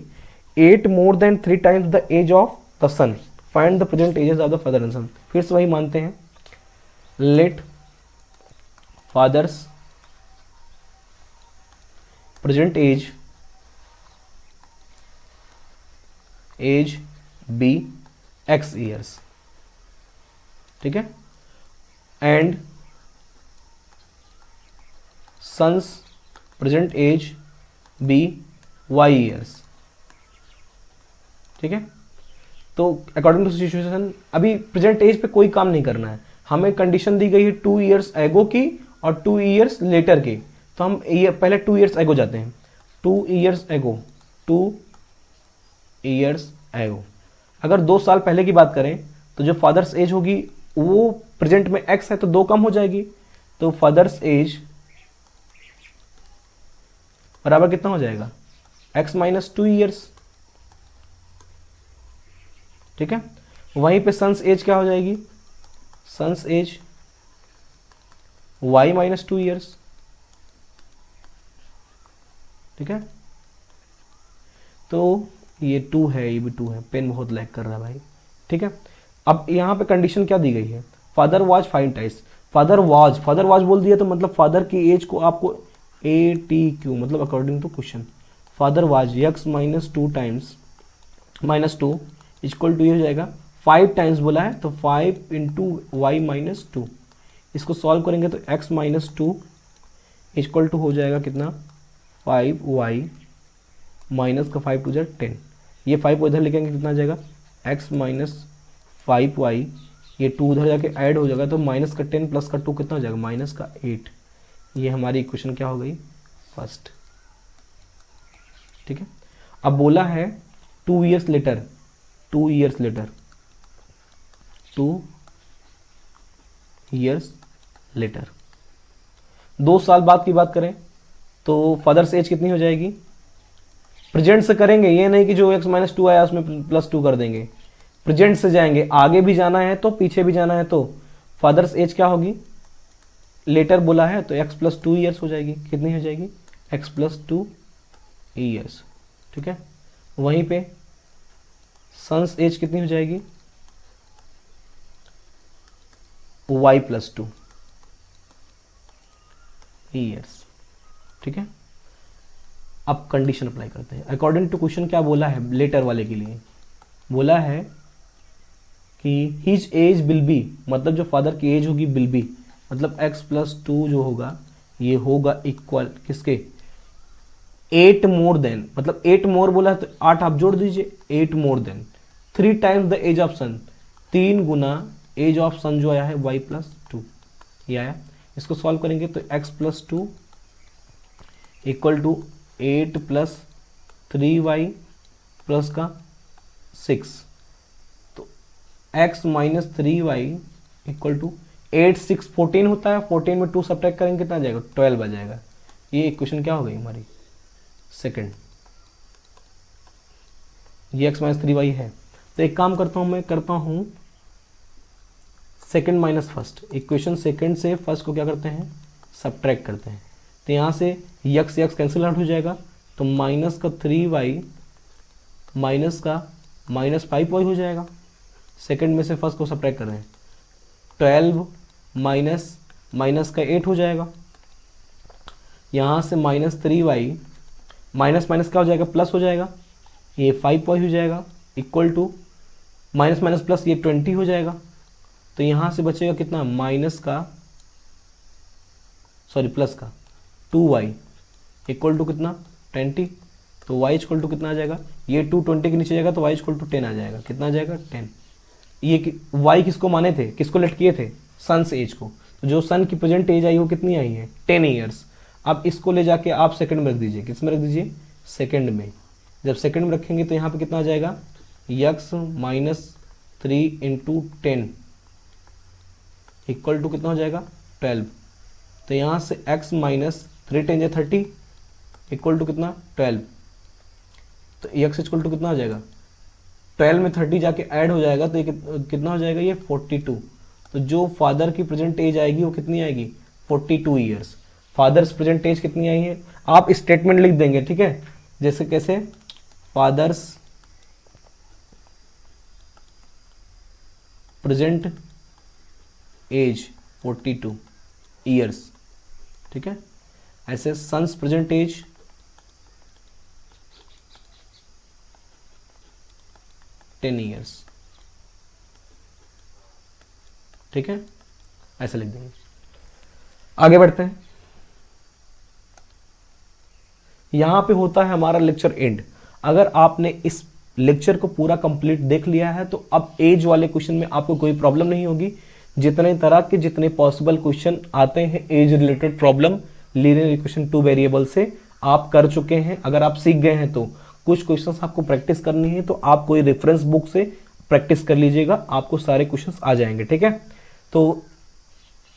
8 more then 3 times the age of the son, find the present ages of the father and son. फिर से वही मानते हैं, let father's present age be x years. ठीक है, and son's present age be y years. ठीक है, तो अकॉर्डिंग टू सिचुएशन अभी प्रेजेंट एज पे कोई काम नहीं करना है, हमें कंडीशन दी गई है 2 ईयर्स एगो की और 2 ईयर्स लेटर की। तो हम ये पहले 2 ईयर्स एगो जाते हैं। 2 ईयर्स एगो अगर 2 साल पहले की बात करें तो जो फादर्स एज होगी वो प्रेजेंट में x है तो 2 कम हो जाएगी, तो फादर्स एज बराबर कितना हो जाएगा x माइनस 2 ईयर्स। ठीक है, वहीं पे सन्स एज क्या हो जाएगी, son's age y minus 2 years. ठीक है, तो ये 2 है, ये भी 2 है, पेन बहुत लैग कर रहा है भाई। ठीक है, अब यहाँ पे कंडीशन क्या दी गई है, father was 5 times. Father was बोल दिया तो मतलब फादर की एज को आपको ATQ मतलब according to question father was x minus 2 times minus 2 equal to ये हो जाएगा 5 टाइम्स बोला है तो 5 इंटू वाई माइनस 2। इसको सॉल्व करेंगे तो x माइनस 2 इक्वल टू हो जाएगा कितना 5y माइनस का 5 टू जा 10। ये 5 को इधर लिखेंगे कितना आ जाएगा x माइनस 5y, ये 2 उधर जाके ऐड हो जाएगा तो माइनस का 10 प्लस का 2 कितना हो जाएगा माइनस का 8। ये हमारी इक्वेशन क्या हो गई फर्स्ट। ठीक है, अब बोला है 2 ईयर्स लेटर 2 ईयर्स लेटर 2 साल बाद की बात करें तो फादर्स एज कितनी हो जाएगी, प्रेजेंट से करेंगे, ये नहीं कि जो x माइनस 2 आया उसमें प्लस 2 कर देंगे, प्रेजेंट से जाएंगे, आगे भी जाना है तो पीछे भी जाना है, तो फादर्स एज क्या होगी लेटर बोला है तो x प्लस 2 ईयर्स हो जाएगी। कितनी हो जाएगी x प्लस 2 ईयर्स। ठीक है, वहीं पे सन्स एज कितनी हो जाएगी y प्लस 2 ईयर्स। ठीक है, अब कंडीशन अप्लाई करते हैं अकॉर्डिंग टू क्वेश्चन। क्या बोला है लेटर वाले के लिए, बोला है कि हिज एज विल बी, मतलब जो फादर की एज होगी विल बी, मतलब x प्लस 2 जो होगा ये होगा इक्वल किसके 8 मोर देन, मतलब 8 मोर बोला है तो 8 आप जोड़ दीजिए 8 more then 3 times the age of son, 3 गुना एज ऑफ सन जो आया है y प्लस 2 ये आया। इसको सॉल्व करेंगे तो x plus 2 equal to 8 plus 3y plus का 6, तो x minus 3y equal to 8 6 14 होता है, 14 में 2 सब्ट्रैक्ट करेंगे कितना आ जाएगा 12 आ जाएगा। ये इक्वेशन क्या हो गई हमारी सेकंड, ये x माइनस 3y है। तो एक काम करता हूँ मैं करता हूँ second minus first, equation second से फर्स्ट को क्या करते हैं सब्ट्रैक्ट करते हैं, तो यहाँ से x कैंसिल आउट हो जाएगा तो माइनस का 3y माइनस का माइनस 5y हो जाएगा। सेकंड में से फर्स्ट को सब्ट्रैक्ट कर रहे हैं 12 माइनस माइनस का 8 हो जाएगा, यहाँ से माइनस 3y माइनस माइनस क्या हो जाएगा प्लस हो जाएगा, ये 5y हो जाएगा equal to minus minus plus ये 20 हो जाएगा। तो यहाँ से बचेगा कितना, प्लस का 2y इक्वल टू कितना 20। तो y इक्वल टू कितना आ जाएगा, ये 220 के नीचे जाएगा तो y इक्वल टू 10 आ जाएगा। कितना आ जाएगा 10। ये y किसको माने थे, किसको लेट किए थे, सन्स एज को। तो जो सन की प्रेजेंट एज आई वो कितनी आई है 10 ईयर्स। अब इसको ले जाके आप सेकंड में रख दीजिए, किस में रख दीजिए, सेकंड में। जब सेकंड में रखेंगे तो यहाँ पे कितना आ जाएगा, x minus 3 into 10 equal to कितना हो जाएगा 12। तो यहाँ से x माइनस 3 10 या 30 इक्वल टू कितना 12। तो x इक्वल टू कितना हो जाएगा, 12 में 30 जाके ऐड हो जाएगा तो ये कितना हो जाएगा, ये 42। तो जो फादर की प्रेजेंट एज आएगी वो कितनी आएगी 42 ईयर्स। फादर्स प्रेजेंट एज कितनी आई है, आप स्टेटमेंट लिख देंगे, ठीक है। जैसे कैसे, फादर्स प्रेजेंट एज 42 ईयर्स, ठीक है। ऐसे सन्स प्रेजेंट एज 10 ईयर्स, ठीक है, ऐसे लिख देंगे। आगे बढ़ते हैं। यहां पे होता है हमारा लेक्चर एंड। अगर आपने इस लेक्चर को पूरा कंप्लीट देख लिया है तो अब एज वाले क्वेश्चन में आपको कोई प्रॉब्लम नहीं होगी। जितने तरह के जितने पॉसिबल क्वेश्चन आते हैं age related problem linear equation 2 variable से आप कर चुके हैं। अगर आप सीख गए हैं तो कुछ क्वेश्चंस आपको प्रैक्टिस करनी है तो आप कोई रेफरेंस बुक से प्रैक्टिस कर लीजिएगा, आपको सारे क्वेश्चंस आ जाएंगे, ठीक है। तो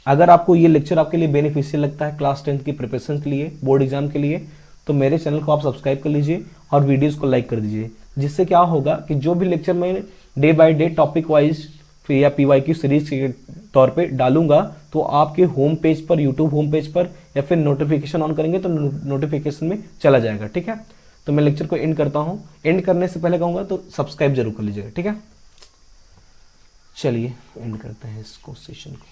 अगर आपको ये लेक्चर आपके लिए बेनिफिशियल लगता है क्लास 10 की प्रिपरेशन के लिए, बोर्ड एग्जाम के लिए, तो मेरे चैनल को आप सब्सक्राइब कर लीजिए और वीडियोस को लाइक कर दीजिए। जिससे क्या होगा कि जो भी लेक्चर मैं day by day topic wise या PYQ सीरीज के तौर पे डालूंगा तो आपके होम पेज पर, यूट्यूब होम पेज पर, या फिर नोटिफिकेशन ऑन करेंगे तो नोटिफिकेशन में चला जाएगा, ठीक है। तो मैं लेक्चर को एंड करता हूँ। एंड करने से पहले कहूँगा तो सब्सक्राइब जरूर कर लीजिएगा, ठीक है। चलिए एंड करते हैं इसको, सेशन को।